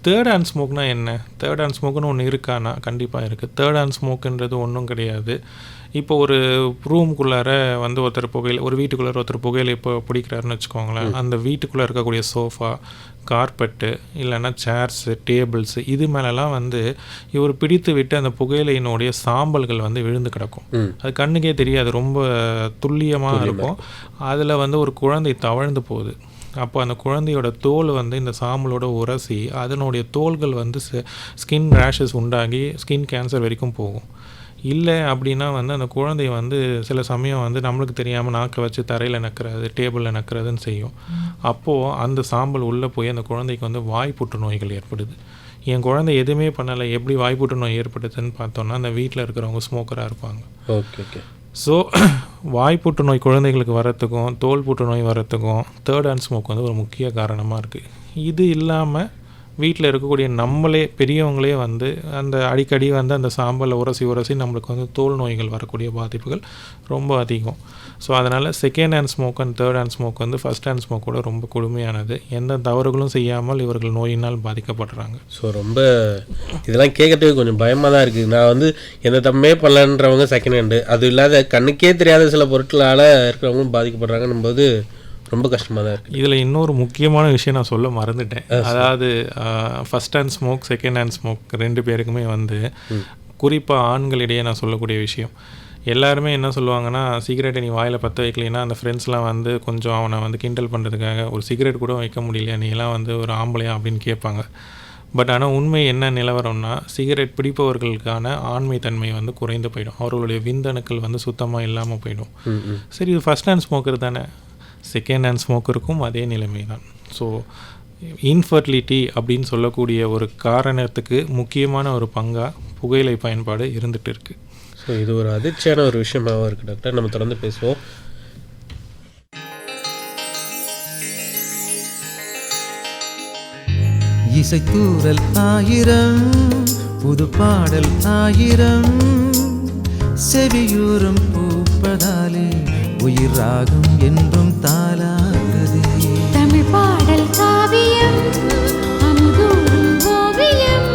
தேர்ட் ஹேண்ட் ஸ்மோக்னால் என்ன? தேர்ட் ஹேண்ட் ஸ்மோக்குன்னு ஒன்று இருக்கானா? கண்டிப்பாக இருக்குது. தேர்ட் ஹேண்ட் ஸ்மோக்குன்றது ஒன்றும் கிடையாது. இப்போ ஒரு ரூமுக்குள்ளார வந்து ஒரு வீட்டுக்குள்ளார ஒருத்தர் புகையில இப்போ பிடிக்கிறாருன்னு வச்சுக்கோங்களேன். அந்த வீட்டுக்குள்ளே இருக்கக்கூடிய சோஃபா, கார்பெட்டு, இல்லைன்னா சேர்ஸு, டேபிள்ஸு, இது மேலெலாம் வந்து இவர் பிடித்து விட்டு அந்த புகையிலையினுடைய சாம்பல்கள் வந்து விழுந்து கிடக்கும். அது கண்ணுக்கே தெரியாது, ரொம்ப துல்லியமாக இருக்கும். அதில் வந்து ஒரு குழந்தை தவழ்ந்து போகுது. அப்போ அந்த குழந்தையோட தோல் வந்து இந்த சாம்பலோட உரசி அதனுடைய தோள்கள் வந்து ஸ்கின் ரேஷஸ் உண்டாகி ஸ்கின் கேன்சர் வரைக்கும் போகும். இல்லை அப்படின்னா வந்து அந்த குழந்தை வந்து சில சமயம் வந்து நம்மளுக்கு தெரியாமல் நாக்கை வச்சு தரையில் நக்கிறது, டேபிளில் நக்கிறதுன்னு செய்யும். அப்போது அந்த சாம்பல் உள்ளே போய் அந்த குழந்தைக்கு வந்து வாய் புற்றுநோய்கள் ஏற்படுது. என் குழந்தை எதுவுமே பண்ணலை, எப்படி வாய் புற்றுநோய் ஏற்படுதுன்னு பார்த்தோன்னா அந்த வீட்டில் இருக்கிறவங்க ஸ்மோக்கராக இருப்பாங்க. ஓகே. ஸோ வாய் புற்றுநோய் குழந்தைகளுக்கு வரத்துக்கும் தோல் புற்றுநோய் வரத்துக்கும் தேர்ட் ஹேண்ட் ஸ்மோக் வந்து ஒரு முக்கிய காரணமாக இருக்குது. இது இல்லாமல் வீட்டில் இருக்கக்கூடிய நம்மளே பெரியவங்களே வந்து அந்த அடிக்கடி வந்து அந்த சாம்பலை உரசி நம்மளுக்கு வந்து தோல் நோய்கள் வரக்கூடிய பாதிப்புகள் ரொம்ப அதிகம். ஸோ அதனால் second hand smoke and third hand smoke வந்து ஃபஸ்ட் ஹேண்ட் ஸ்மோக்கோட ரொம்ப கொடுமையானது. எந்த தவறுகளும் செய்யாமல் இவர்கள் நோயினால் பாதிக்கப்படுறாங்க. ஸோ ரொம்ப இதெல்லாம் கேட்கறதுக்கு கொஞ்சம் பயமாக தான் இருக்குது. நான் வந்து எந்த தம்மே பண்ணலன்றவங்க செகண்ட் ஹேண்டு, அது இல்லாத கண்ணுக்கே தெரியாத சில பொருட்களால் இருக்கிறவங்களும் பாதிக்கப்படுறாங்கன்னும் போது ரொம்ப கஷ்டமாக தான் இருக்குது. இதில் இன்னொரு முக்கியமான விஷயம் நான் சொல்ல மறந்துட்டேன். அதாவது first hand smoke, second hand smoke ரெண்டு பேருக்குமே வந்து குறிப்பாக ஆண்களிடையே நான் சொல்லக்கூடிய விஷயம், எல்லாருமே என்ன சொல்லுவாங்கன்னா, சிகரெட்டை நீ வாயில் பற்ற வைக்கலைன்னா அந்த ஃப்ரெண்ட்ஸ்லாம் வந்து கொஞ்சம் அவனை வந்து கிண்டல் பண்ணுறதுக்காக ஒரு சிகரெட் கூட வைக்க முடியலையா, நீ எல்லாம் வந்து ஒரு ஆம்பளையா அப்படின்னு கேட்பாங்க. பட் ஆனால் உண்மை என்ன நிலவரம்னா, சிகரெட் பிடிப்பவர்களுக்கான ஆண்மை தன்மை வந்து குறைந்து போயிடும். அவர்களுடைய விந்தணுக்கள் வந்து சுத்தமாக இல்லாமல் போயிடும். சரி, இது ஃபஸ்ட் ஹேண்ட் ஸ்மோக்கர் தானே, செகண்ட் ஹேண்ட் ஸ்மோக்கருக்கும் அதே நிலைமை தான். ஸோ இன்ஃபர்டிலிட்டி அப்படின்னு சொல்லக்கூடிய ஒரு காரணத்துக்கு முக்கியமான ஒரு பங்காக புகையிலை பயன்பாடு இருந்துகிட்டு இருக்குது. ஸோ இது ஒரு அதிர்ச்சியான ஒரு விஷயமாகவும் இருக்குது டாக்டர். நம்ம தொடர்ந்து பேசுவோம். இசைத்தூரல் ஆயிரம், புது பாடல் ஆயிரம், செவியூரும் பூப்பதாலே உயிர் ராகம் என்றும் தாளாடுதே. தமிழ் பாடல் காவியம், அமுதூரும் ஓவியம்,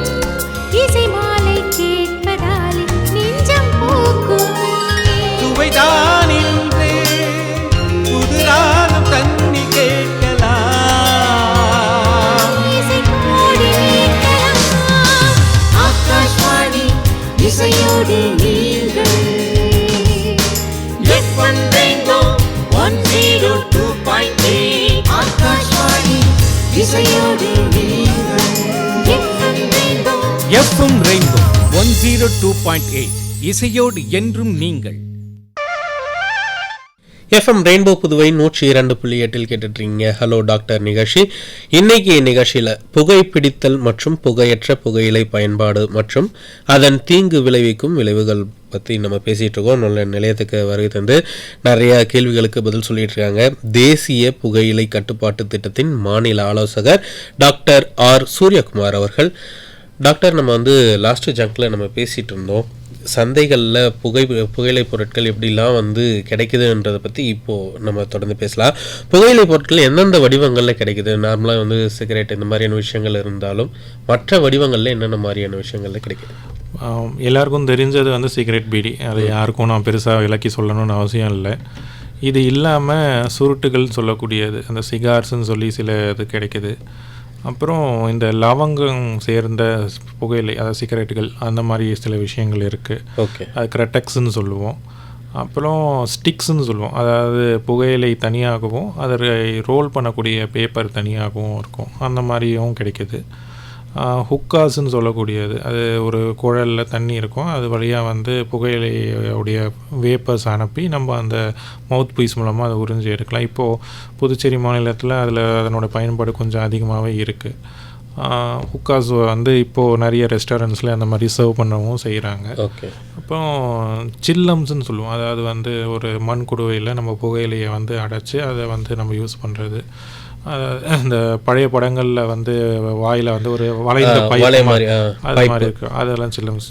இசை மாலை கேட்பதாலே நெஞ்சம் பூக்குமே. சுவைதானின்றே புது ராகம் தண்ணி கேட்கலாம், இசை கோடி கேட்கலாம். ஆகாஷ்வாணி இசையோடு நீங்கள் எஃப்எம் ரெயின்போ 102.8 இசையோடு என்றும் நீங்கள். எஃப்எம் ரெயின்போ புதுவை 102.8 கேட்டுட்ருக்கீங்க. ஹலோ டாக்டர் நிகழ்ச்சி. இன்னைக்கு நிகழ்ச்சியில் புகைப்பிடித்தல் மற்றும் புகையற்ற புகையிலை பயன்பாடு மற்றும் அதன் தீங்கு விளைவிக்கும் விளைவுகள் பற்றி நம்ம பேசிகிட்டு இருக்கோம். நல்ல நிலையத்துக்கு வருகை தந்து நிறைய கேள்விகளுக்கு பதில் சொல்லிட்டு இருக்காங்க தேசிய புகையிலை கட்டுப்பாட்டு திட்டத்தின் மாநில ஆலோசகர் டாக்டர் ஆர் சூரியகுமார் அவர்கள். டாக்டர், நம்ம வந்து லாஸ்ட்டு ஜங்கில் நம்ம பேசிகிட்டு இருந்தோம், சந்தைகளில் புகையிலை பொருட்கள் எப்படிலாம் வந்து கிடைக்குதுன்றதை பற்றி இப்போது நம்ம தொடர்ந்து பேசலாம். புகையிலை பொருட்கள் எந்தெந்த வடிவங்களில் கிடைக்குது? நார்மலாக வந்து சிகரெட் இந்த மாதிரியான விஷயங்கள் இருந்தாலும் மற்ற வடிவங்களில் என்னென்ன மாதிரியான விஷயங்களில் கிடைக்குது? எல்லாருக்கும் தெரிஞ்சது வந்து சிகரெட், பீடி. அது யாருக்கும் நான் பெருசாக விளக்கி சொல்லணும்னு அவசியம் இல்லை. இது இல்லாமல் சுருட்டுகள் சொல்லக்கூடியது, அந்த சிகார்ஸ்ன்னு சொல்லி சில இது கிடைக்குது. அப்புறம் இந்த லவங்கம் சேர்ந்த புகையிலை, அதாவது சிகரெட்டுகள், அந்த மாதிரி சில விஷயங்கள் இருக்குது. ஓகே, அது கிரட்டெக்ஸ்ன்னு சொல்லுவோம். அப்புறம் ஸ்டிக்ஸ்ன்னு சொல்லுவோம், அதாவது புகையிலை தனியாகவும் அதை ரோல் பண்ணக்கூடிய பேப்பர் தனியாகவும் இருக்கும், அந்த மாதிரியும் கிடைக்குது. ஹுக்காஸ்ன்னு சொல்லக்கூடியது, அது ஒரு குழலில் தண்ணி இருக்கும், அது வழியாக வந்து புகையிலையுடைய வேப்பர்ஸ் அனுப்பி நம்ம அந்த மவுத் பீஸ் மூலமாக அதை உறிஞ்சி எடுக்கலாம். இப்போது புதுச்சேரி மாநிலத்தில் அதனோட பயன்பாடு கொஞ்சம் அதிகமாகவே இருக்குது. ஹுக்காஸ் வந்து இப்போது நிறைய ரெஸ்டாரண்ட்ஸில் அந்த மாதிரி சர்வ் பண்ணவும் செய்கிறாங்க. ஓகே. அப்புறம் சில்லம்ஸ்ன்னு சொல்லுவோம், அதாவது வந்து ஒரு மண் குடுவையில் நம்ம புகையிலையை வந்து அடைச்சி அதை வந்து நம்ம யூஸ் பண்ணுறது. இந்த பழைய படங்களில் வந்து வாயில் வந்து ஒரு வளைந்த வலை மாதிரி, அது மாதிரி இருக்குது, அதெல்லாம் சில்லம்ஸ்.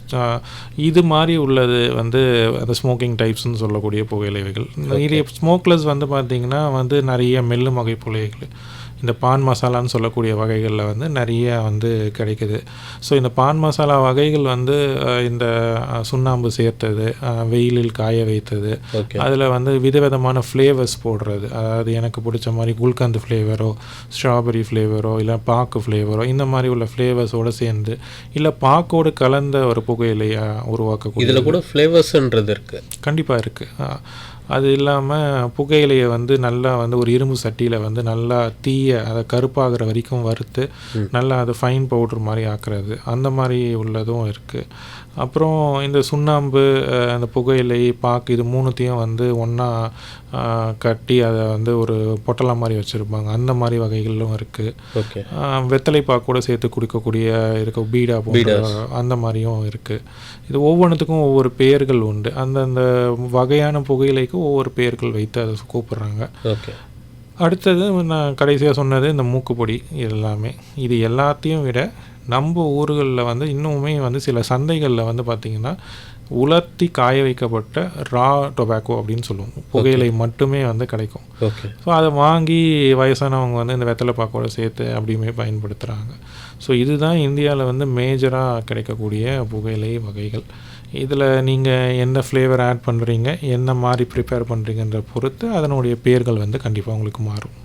இது மாதிரி உள்ளது வந்து அந்த ஸ்மோக்கிங் டைப்ஸ்ன்னு சொல்லக்கூடிய புகையிலைகள். நிறைய ஸ்மோக்லெஸ் வந்து பார்த்திங்கன்னா வந்து நிறைய மெல்லும் வகை புகையிலைகள், இந்த பான் மசாலான்னு சொல்லக்கூடிய வகைகளில் வந்து நிறைய வந்து கிடைக்குது. ஸோ இந்த பான் மசாலா வகைகள் வந்து இந்த சுண்ணாம்பு சேர்த்தது, வெயிலில் காய வைத்தது, அதில் வந்து விதவிதமான ஃப்ளேவர்ஸ் போடுறது, அதாவது எனக்கு பிடிச்ச மாதிரி குல்கந்த் ஃப்ளேவரோ, ஸ்ட்ராபெரி ஃப்ளேவரோ, இல்லை பாக்கு ஃப்ளேவரோ, இந்த மாதிரி உள்ள ஃப்ளேவர்ஸோடு சேர்ந்து இல்லை பாக்கோடு கலந்த ஒரு புகையிலையை உருவாக்கக்கூடிய இதில் கூட ஃப்ளேவர்ஸ்ன்றது இருக்குது. கண்டிப்பாக இருக்குது. அது இல்லாமல் புகையிலையை வந்து நல்லா வந்து ஒரு இரும்பு சட்டியில் வந்து நல்லா அதை கருப்பாகிற வரைக்கும் வறுத்து நல்லா அதை ஃபைன் பவுட்ரு மாதிரி ஆக்குறது, அந்த மாதிரி உள்ளதும் இருக்குது. அப்புறம் இந்த சுண்ணாம்பு, அந்த புகையிலை, பாக்கு, இது மூணுத்தையும் வந்து ஒன்றா கட்டி அதை வந்து ஒரு பொட்டலம் மாதிரி வச்சுருப்பாங்க, அந்த மாதிரி வகைகளும் இருக்குது. ஓகே. வெத்தலை பாக்கோடு சேர்த்து குடிக்கக்கூடிய பீடா போன்ற அந்த மாதிரியும் இருக்குது. இது ஒவ்வொன்றுத்துக்கும் ஒவ்வொரு பெயர்கள் உண்டு, அந்தந்த வகையான புகையிலைக்கு ஒவ்வொரு பெயர்கள் வைத்து அதை கூப்பிட்றாங்க. ஓகே. அடுத்தது நான் கடைசியாக சொன்னது இந்த மூக்குப்பொடி. இது எல்லாத்தையும் விட நம்ம ஊர்களில் வந்து இன்னுமே வந்து சில சந்தைகளில் வந்து பார்த்திங்கன்னா உலர்த்தி காய வைக்கப்பட்ட ரா டொபாக்கோ அப்படின்னு சொல்லுவோம், புகையிலை மட்டுமே வந்து கிடைக்கும். ஓகே. ஸோ அதை வாங்கி வயசானவங்க வந்து இந்த வெத்தலை பாக்கோட சேர்த்து அப்படியுமே பயன்படுத்துகிறாங்க. ஸோ இதுதான் இந்தியாவில் வந்து மேஜராக கிடைக்கக்கூடிய புகையிலை வகைகள். இதில் நீங்கள் எந்த ஃப்ளேவர் ஆட் பண்ணுறீங்க, என்ன மாதிரி ப்ரிப்பேர் பண்ணுறீங்கன்ற பொறுத்து அதனுடைய பேர்கள் வந்து கண்டிப்பாக உங்களுக்கு மாறும்.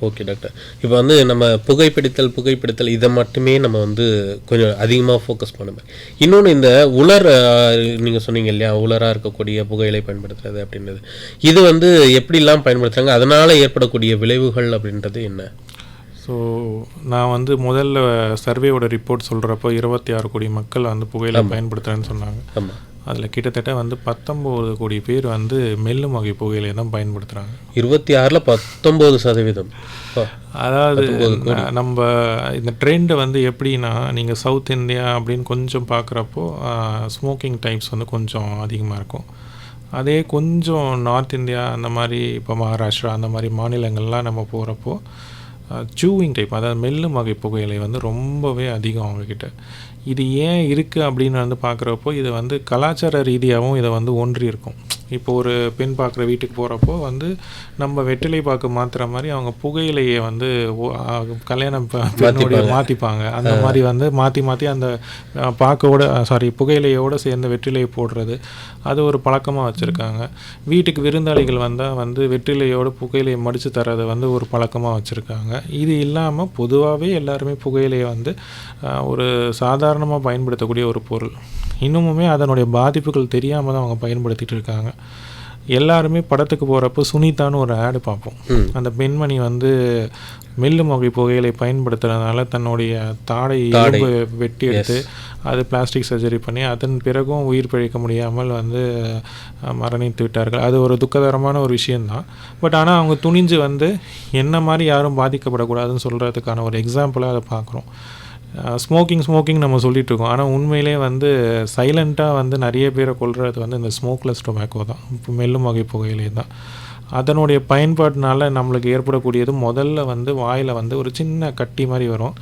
Okay doctor. இப்போ வந்து நம்ம புகைப்பிடித்தல் இதை மட்டுமே நம்ம வந்து கொஞ்சம் அதிகமாக ஃபோக்கஸ் பண்ணுவேன். இன்னொன்று இந்த நீங்கள் சொன்னீங்க இல்லையா, உலராக இருக்கக்கூடிய புகையிலை பயன்படுத்துறது அப்படின்றது, இது வந்து எப்படிலாம் பயன்படுத்துகிறாங்க, அதனால் ஏற்படக்கூடிய விளைவுகள் அப்படின்றது என்ன? ஸோ நான் வந்து முதல்ல சர்வேயோட ரிப்போர்ட் சொல்கிறப்போ 26 கோடி மக்கள் வந்து புகையிலை பயன்படுத்துகிறேன்னு சொன்னாங்க. ஆமாம். அதில் கிட்டத்தட்ட வந்து 19 கோடி பேர் வந்து மெல்லும் வகை புகையிலை தான் பயன்படுத்துகிறாங்க. 26ல் 19%. அதாவது நம்ம இந்த ட்ரெண்டு வந்து எப்படின்னா, நீங்கள் சவுத் இந்தியா அப்படின்னு கொஞ்சம் பார்க்குறப்போ ஸ்மோக்கிங் டைப்ஸ் வந்து கொஞ்சம் அதிகமாக இருக்கும். அதே கொஞ்சம் நார்த் இந்தியா அந்த மாதிரி, இப்போ மகாராஷ்டிரா அந்த மாதிரி மாநிலங்கள்லாம் நம்ம போகிறப்போ சூவிங் டைப், அதாவது மெல்லும் வகை புகையிலை வந்து ரொம்பவே அதிகம் அவங்கக்கிட்ட. இது ஏன் இருக்குது அப்படின்னு வந்து பார்க்குறப்போ, இது வந்து கலாச்சார ரீதியாகவும் இதை வந்து ஒன்றி இருக்கும். இப்போ ஒரு பெண் பார்க்குற வீட்டுக்கு போகிறப்போ வந்து நம்ம வெற்றிலை பாக்கு மாற்றுற மாதிரி அவங்க புகையிலையை வந்து கல்யாணம் மாற்றிப்பாங்க. அந்த மாதிரி வந்து மாற்றி அந்த புகையிலையோடு சேர்ந்த வெற்றிலையை போடுறது, அது ஒரு பழக்கமாக வச்சுருக்காங்க. வீட்டுக்கு விருந்தாளிகள் வந்தால் வந்து வெற்றிலையோடு புகையிலையை மடித்து தரதை வந்து ஒரு பழக்கமாக வச்சுருக்காங்க. இது இல்லாமல் பொதுவாகவே எல்லாருமே புகையிலையை வந்து ஒரு சாதாரணமாக பயன்படுத்தக்கூடிய ஒரு பொருள். இன்னுமுமே அதனுடைய பாதிப்புகள் தெரியாமல் தான் அவங்க பயன்படுத்திகிட்டு இருக்காங்க. எல்லாருமே படத்துக்கு போகிறப்போ சுனிதான்னு ஒரு ஆடு பார்ப்போம். அந்த பெண்மணி வந்து மெல்லும் வகை புகையிலை பயன்படுத்துறதுனால தன்னுடைய தாடை வெட்டி எடுத்து அது பிளாஸ்டிக் சர்ஜரி பண்ணி அதன் பிறகும் உயிர் பிழைக்க முடியாமல் வந்து மரணித்து விட்டார்கள். அது ஒரு துக்ககரமான ஒரு விஷயந்தான். பட் ஆனால் அவங்க துணிஞ்சு வந்து என்ன மாதிரி யாரும் பாதிக்கப்படக்கூடாதுன்னு சொல்கிறதுக்கான ஒரு எக்ஸாம்பிளாக அதை பார்க்குறோம். ஸ்மோக்கிங் நம்ம சொல்லிகிட்டு இருக்கோம், ஆனால் உண்மையிலே வந்து சைலண்ட்டாக வந்து நிறைய பேரை கொள்வது வந்து இந்த ஸ்மோக்லெஸ் டொபாக்கோ தான், இப்போ மெல்லும் வகை புகையிலே தான். அதனுடைய பயன்பாட்டினால நம்மளுக்கு ஏற்படக்கூடியது முதல்ல வந்து வாயில் வந்து ஒரு சின்ன கட்டி மாதிரி வரும்.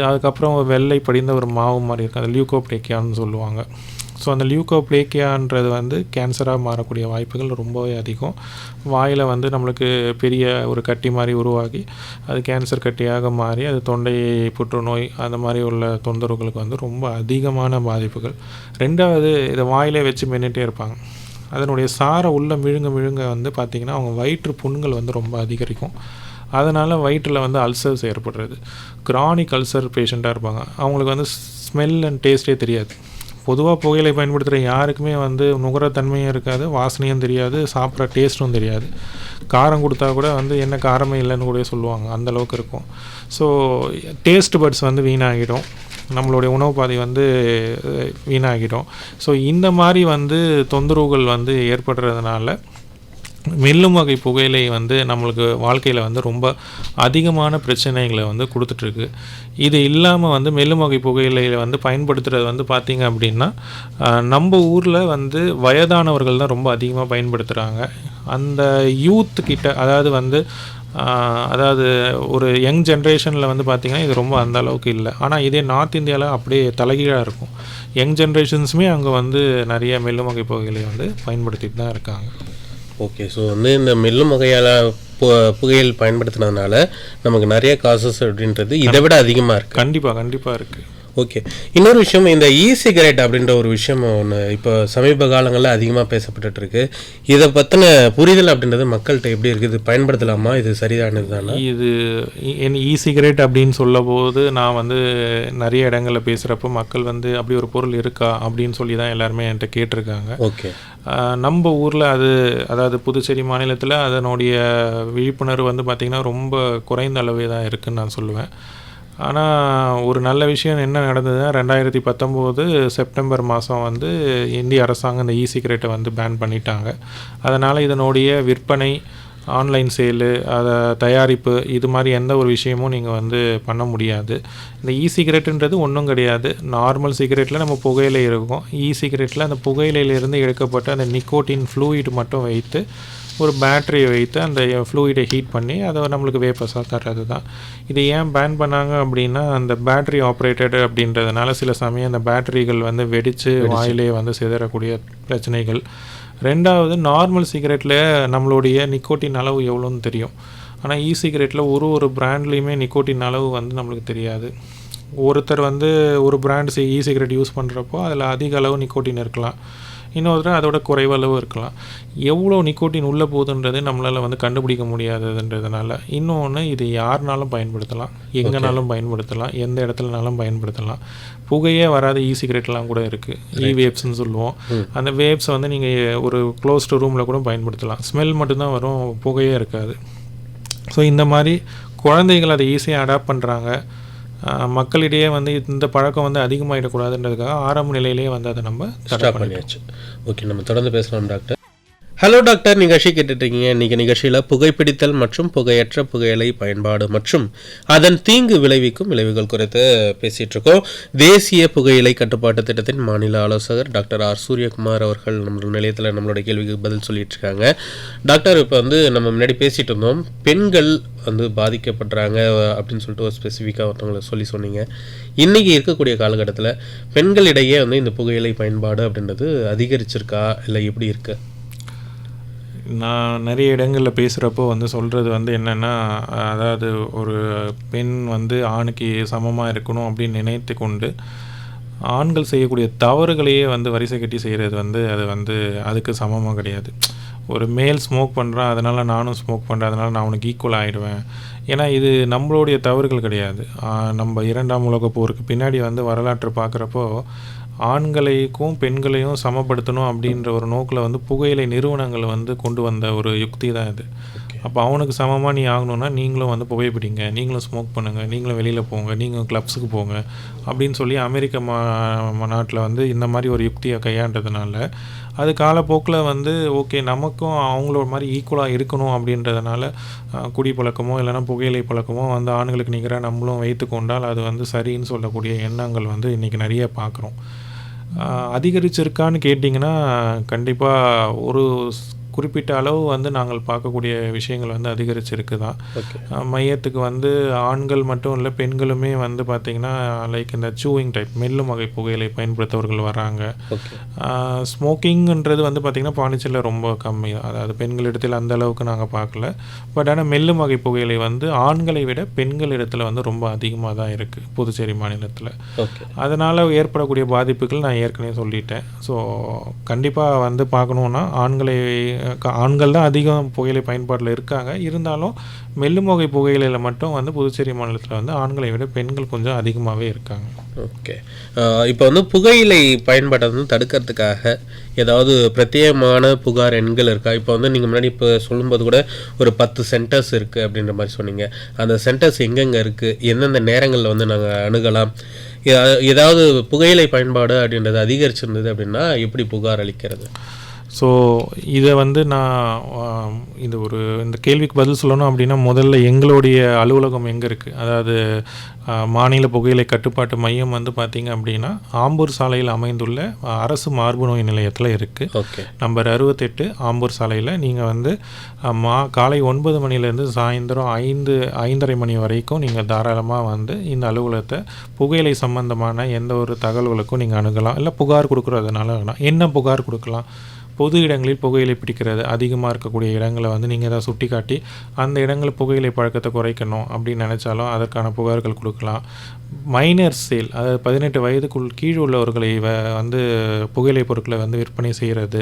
அதுக்கப்புறம் வெள்ளை படிந்த ஒரு மாவு மாதிரி இருக்கும், அது லியூகோப்ளேக்கியான்னு சொல்லுவாங்க. ஸோ அந்த லியூகோப்ளேக்கியான்றது வந்து கேன்சராக மாறக்கூடிய வாய்ப்புகள் ரொம்பவே அதிகம். வாயில் வந்து நம்மளுக்கு பெரிய ஒரு கட்டி மாதிரி உருவாகி அது கேன்சர் கட்டியாக மாறி அது தொண்டை புற்றுநோய் அந்த மாதிரி உள்ள தொந்தரவுகளுக்கு வந்து ரொம்ப அதிகமான பாதிப்புகள். ரெண்டாவது, இதை வாயிலே வச்சு மென்னுட்டே இருப்பாங்க. அதனுடைய சாரை உள்ள விழுங்க வந்து பார்த்திங்கன்னா அவங்க வயிற்று புண்கள் வந்து ரொம்ப அதிகரிக்கும். அதனால் வயிற்றில் வந்து அல்சர்ஸ் ஏற்படுறது. கிரானிக் அல்சர் பேஷண்ட்டாக இருப்பாங்க, அவங்களுக்கு வந்து ஸ்மெல் அண்ட் டேஸ்ட்டே தெரியாது. பொதுவாக புகையிலை பயன்படுத்துகிற யாருக்குமே வந்து நுகரத்தன்மையும் இருக்காது, வாசனையும் தெரியாது, சாப்பிட்ற டேஸ்ட்டும் தெரியாது. காரம் கொடுத்தா கூட வந்து என்ன காரமே இல்லைன்னு கூட சொல்லுவாங்க, அந்தளவுக்கு இருக்கும். ஸோ டேஸ்ட் பட்ஸ் வந்து வீணாகிடும், நம்மளுடைய உணவு பாதை வந்து வீணாகிடும். ஸோ இந்த மாதிரி வந்து தொந்தரவுகள் வந்து ஏற்படுறதுனால மெல்லும் வகை புகையிலை வந்து நம்மளுக்கு வாழ்க்கையில் வந்து ரொம்ப அதிகமான பிரச்சனைகளை வந்து கொடுத்துட்ருக்கு. இது இல்லாமல் வந்து மெல்லும் வகை புகையிலையில் வந்து பயன்படுத்துகிறது வந்து பார்த்திங்க அப்படின்னா நம்ம ஊரில் வந்து வயதானவர்கள் தான் ரொம்ப அதிகமாக பயன்படுத்துகிறாங்க. அந்த யூத்து கிட்ட அதாவது வந்து அதாவது ஒரு யங் ஜென்ரேஷனில் வந்து பார்த்திங்கன்னா இது ரொம்ப அந்த அளவுக்கு இல்லை. ஆனால் இதே நார்த் இந்தியாவில் அப்படியே தலைகீழாக இருக்கும். யங் ஜென்ரேஷன்ஸுமே அங்கே வந்து நிறைய மெல்லும் வகை புகையிலை வந்து பயன்படுத்திட்டு தான் இருக்காங்க. ஓகே. ஸோ வந்து இந்த மெல்லும் வகையால் புகையில் பயன்படுத்தினதுனால நமக்கு நிறைய காசஸ் அப்படின்றது இதை விட அதிகமாக இருக்குது. கண்டிப்பாக இருக்குது. ஓகே. இன்னொரு விஷயம், இந்த சிகரெட் அப்படின்ற ஒரு விஷயம் ஒன்று இப்போ சமீப காலங்களில் அதிகமாக பேசப்பட்டு இருக்கு. இதை பற்றின புரிதல் அப்படின்றது மக்கள்கிட்ட எப்படி இருக்குது? இது பயன்படுத்தலாமா? இது சரியானது தானே? இது சிகரெட் அப்படின்னு சொல்ல போது நான் வந்து நிறைய இடங்களில் பேசுகிறப்போ மக்கள் வந்து அப்படி ஒரு பொருள் இருக்கா அப்படின்னு சொல்லி தான் எல்லாருமே என்கிட்ட கேட்டிருக்காங்க. ஓகே. நம்ம ஊரில் அதாவது புதுச்சேரி மாநிலத்தில் அதனுடைய விழிப்புணர்வு வந்து பார்த்திங்கன்னா ரொம்ப குறைந்த அளவே தான் இருக்குதுன்னு நான் சொல்லுவேன். ஆனால் ஒரு நல்ல விஷயம் என்ன நடந்ததுன்னா 2019 செப்டம்பர் மாதம் வந்து இந்திய அரசாங்கம் இந்த சிகரெட்டை வந்து பேன் பண்ணிட்டாங்க. அதனால் இதனுடைய விற்பனை, ஆன்லைன் சேலு, அதை தயாரிப்பு, இது மாதிரி எந்த ஒரு விஷயமும் நீங்கள் வந்து பண்ண முடியாது. இந்த சிகரெட்டுன்றது ஒன்றும் கிடையாது. நார்மல் சிகரெட்டில் நம்ம புகையிலை இருக்கும். சிகரெட்டில் அந்த புகையிலையிலேருந்து எடுக்கப்பட்ட அந்த நிக்கோட்டின் ஃப்ளூயிட் மட்டும் வைத்து ஒரு பேட்டரியை வைத்து அந்த ஃப்ளூயிடை ஹீட் பண்ணி அதை நம்மளுக்கு வேப்பஸாக தர்றது தான். இதை ஏன் பேன் பண்ணாங்க அப்படின்னா அந்த பேட்டரி ஆப்ரேட்டட் அப்படின்றதுனால சில சமயம் அந்த பேட்டரிகள் வந்து வெடித்து வாயிலே வந்து சிதறக்கூடிய பிரச்சனைகள். ரெண்டாவது, நார்மல் சிகரெட்டில் நம்மளுடைய நிக்கோட்டின் அளவு எவ்வளோன்னு தெரியும். ஆனால் சிகரெட்டில் ஒரு பிராண்ட்லேயுமே நிக்கோட்டின் அளவு வந்து நம்மளுக்கு தெரியாது. ஒருத்தர் வந்து ஒரு பிராண்ட் சிகரெட் யூஸ் பண்ணுறப்போ அதில் அதிக அளவு நிக்கோட்டின் இருக்கலாம், இன்னொருத்தர் அதோட குறைவளவு இருக்கலாம். எவ்வளோ நிக்கோட்டின் உள்ளே போகுதுன்றது நம்மளால் வந்து கண்டுபிடிக்க முடியாதுன்றதுனால. இன்னொன்று, இது யாருனாலும் பயன்படுத்தலாம், எங்கேனாலும் பயன்படுத்தலாம், எந்த இடத்துலனாலும் பயன்படுத்தலாம். புகையே வராத சிகரெட்லாம் கூட இருக்குது, வேப்ஸ்ன்னு சொல்லுவோம். அந்த வேப்ஸை வந்து நீங்கள் ஒரு க்ளோஸ்டு ரூமில் கூட பயன்படுத்தலாம். ஸ்மெல் மட்டும்தான் வரும், புகையே இருக்காது. ஸோ இந்த மாதிரி குழந்தைகள் அதை ஈஸியாக அடாப்ட் பண்ணுறாங்க. மக்களிடையே வந்து இந்த பழக்கம் வந்து அதிகமாகிடக்கூடாதுன்றதுக்காக ஆரம்ப நிலையிலேயே வந்து அதை நம்ம ஸ்டாப் பண்ணியாச்சு. ஓகே, நம்ம தொடர்ந்து பேசலாம் டாக்டர். ஹலோ டாக்டர், நிகழ்ச்சி கேட்டுட்ருக்கீங்க. இன்றைக்கி நிகழ்ச்சியில் புகைப்பிடித்தல் மற்றும் புகையற்ற புகையிலை பயன்பாடு மற்றும் அதன் தீங்கு விளைவிக்கும் விளைவுகள் குறித்து பேசிகிட்ருக்கோம். தேசிய புகையிலை கட்டுப்பாட்டு திட்டத்தின் மாநில ஆலோசகர் டாக்டர் ஆர் சூரியகுமார் அவர்கள் நம்ம நிலையத்தில் நம்மளோட கேள்விக்கு பதில் சொல்லிகிட்ருக்காங்க. டாக்டர், இப்போ வந்து நம்ம முன்னாடி பேசிகிட்டு இருந்தோம், பெண்கள் வந்து பாதிக்கப்படுறாங்க அப்படின்னு சொல்லிட்டு ஒரு ஸ்பெசிஃபிக்காக ஒருத்தவங்களை சொன்னீங்க. இன்றைக்கி இருக்கக்கூடிய காலகட்டத்தில் பெண்களிடையே வந்து இந்த புகையிலை பயன்பாடு அப்படின்றது அதிகரிச்சிருக்கா இல்லை எப்படி இருக்குது? நான் நிறைய இடங்களில் பேசுகிறப்போ வந்து சொல்கிறது வந்து என்னென்னா, அதாவது ஒரு பெண் வந்து ஆணுக்கு சமமாக இருக்கணும் அப்படின்னு நினைத்து கொண்டு ஆண்கள் செய்யக்கூடிய தவறுகளையே வந்து வரிசை கட்டி செய்கிறது வந்து அது வந்து அதுக்கு சமமாக கிடையாது. ஒரு மேல் ஸ்மோக் பண்ணுறான், அதனால் நானும் ஸ்மோக் பண்ணுறேன், அதனால் நான் அவனுக்கு ஈக்குவல் ஆகிடுவேன். ஏன்னா இது நம்மளுடைய தவறுகள் கிடையாது. நம்ம 2ஆம் உலகப் போருக்கு பின்னாடி வந்து வரலாற்று பார்க்குறப்போ ஆண்களைக்கும் பெண்களையும் சமப்படுத்தணும் அப்படின்ற ஒரு நோக்கில் வந்து புகையிலை நிறுவனங்கள் வந்து கொண்டு வந்த ஒரு யுக்தி தான் இது. அப்போ அவனுக்கு சமமாக நீ ஆகணுன்னா நீங்களும் வந்து புகைப்பிடிங்க, நீங்களும் ஸ்மோக் பண்ணுங்கள், நீங்களும் வெளியில் போங்க, நீங்களும் கிளப்ஸுக்கு போங்க அப்படின்னு சொல்லி அமெரிக்க நாட்டில் வந்து இந்த மாதிரி ஒரு யுக்தியை கையாண்டதுனால அது காலப்போக்கில் வந்து ஓகே நமக்கும் அவங்களோட மாதிரி ஈக்குவலாக இருக்கணும் அப்படின்றதுனால குடி பழக்கமோ இல்லைனா புகையிலை பழக்கமோ வந்து ஆண்களுக்கு நிகராக நம்மளும் வைத்து கொண்டால் அது வந்து சரின்னு சொல்லக்கூடிய எண்ணங்கள் வந்து இன்றைக்கி நிறைய பார்க்குறோம். அதிகரிச்சிருக்கான்னு கேட்டிங்கன்னா கண்டிப்பாக ஒரு குறிப்பிட்ட அளவு வந்து நாங்கள் பார்க்கக்கூடிய விஷயங்கள் வந்து அதிகரிச்சிருக்கு தான். மையத்துக்கு வந்து ஆண்கள் மட்டும் இல்லை பெண்களுமே வந்து பார்த்திங்கன்னா லைக் இந்த சூவிங் டைப் மெல்லும் வகை புகையிலை பயன்படுத்தவர்கள் வராங்க. ஸ்மோக்கிங்ன்றது வந்து பார்த்திங்கன்னா பாண்டிச்சேரியில் ரொம்ப கம்மி தான், அதாவது பெண்கள் இடத்துல அந்த அளவுக்கு நாங்கள் பார்க்கல. பட் ஆனால் மெல்லும் வகை புகையிலை வந்து ஆண்களை விட பெண்கள் இடத்துல வந்து ரொம்ப அதிகமாக தான் இருக்குது புதுச்சேரி மாநிலத்தில். அதனால் ஏற்படக்கூடிய பாதிப்புகள் நான் ஏற்கனவே சொல்லிட்டேன். ஸோ கண்டிப்பாக வந்து பார்க்கணுன்னா ஆண்களை ஆண்கள் தான் அதிகம் புகையிலை பயன்பாட்டில் இருக்காங்க. இருந்தாலும் மெல்லும் வகை புகையிலையில் மட்டும் வந்து புதுச்சேரி மாநிலத்தில் வந்து ஆண்களை விட பெண்கள் கொஞ்சம் அதிகமாகவே இருக்காங்க. ஓகே. இப்போ வந்து புகையிலை பயன்பாட்டை வந்து தடுக்கிறதுக்காக ஏதாவது பிரத்யேகமான புகார் எண்கள் இருக்கா? இப்போ வந்து நீங்கள் முன்னாடி இப்போ சொல்லும்போது கூட ஒரு 10 சென்டர்ஸ் இருக்குது அப்படின்ற மாதிரி சொன்னீங்க. அந்த சென்டர்ஸ் எங்கெங்கே இருக்குது, எந்தெந்த நேரங்களில் வந்து நாங்கள் அணுகலாம், ஏதாவது புகையிலை பயன்பாடு அப்படின்றது அதிகரிச்சிருந்தது அப்படின்னா எப்படி புகார் அளிக்கிறது? ஸோ இதை வந்து நான் இந்த கேள்விக்கு பதில் சொல்லணும் அப்படின்னா முதல்ல எங்களுடைய அலுவலகம் எங்கே இருக்குது, அதாவது மாநில புகையிலை கட்டுப்பாட்டு மையம் வந்து பார்த்திங்க அப்படின்னா ஆம்பூர் சாலையில் அமைந்துள்ள அரசு மார்பு நோய் நிலையத்தில் இருக்குது. ஓகே. நம்பர் 68 ஆம்பூர் சாலையில் நீங்கள் வந்து காலை 9 மணிலேருந்து சாயந்தரம் 5:30 மணி வரைக்கும் நீங்கள் தாராளமாக வந்து இந்த அலுவலகத்தை புகையிலை சம்பந்தமான எந்த ஒரு தகவல்களுக்கும் நீங்கள் அணுகலாம். இல்லை புகார் கொடுக்குறதுனால அணுகலாம். என்ன புகார் கொடுக்கலாம்? பொது இடங்களில் புகையிலை பிடிக்கிறது அதிகமாக இருக்கக்கூடிய இடங்களை வந்து நீங்கள் எதாவது சுட்டி காட்டி அந்த இடங்களில் புகையிலை பழக்கத்தை குறைக்கணும் அப்படின்னு நினச்சாலும் அதற்கான புகார்கள் கொடுக்கலாம். மைனர் சேல், அதாவது 18 வயதுக்குள் கீழ் உள்ளவர்களை வந்து புகையிலை பொருட்களை வந்து விற்பனை செய்கிறது,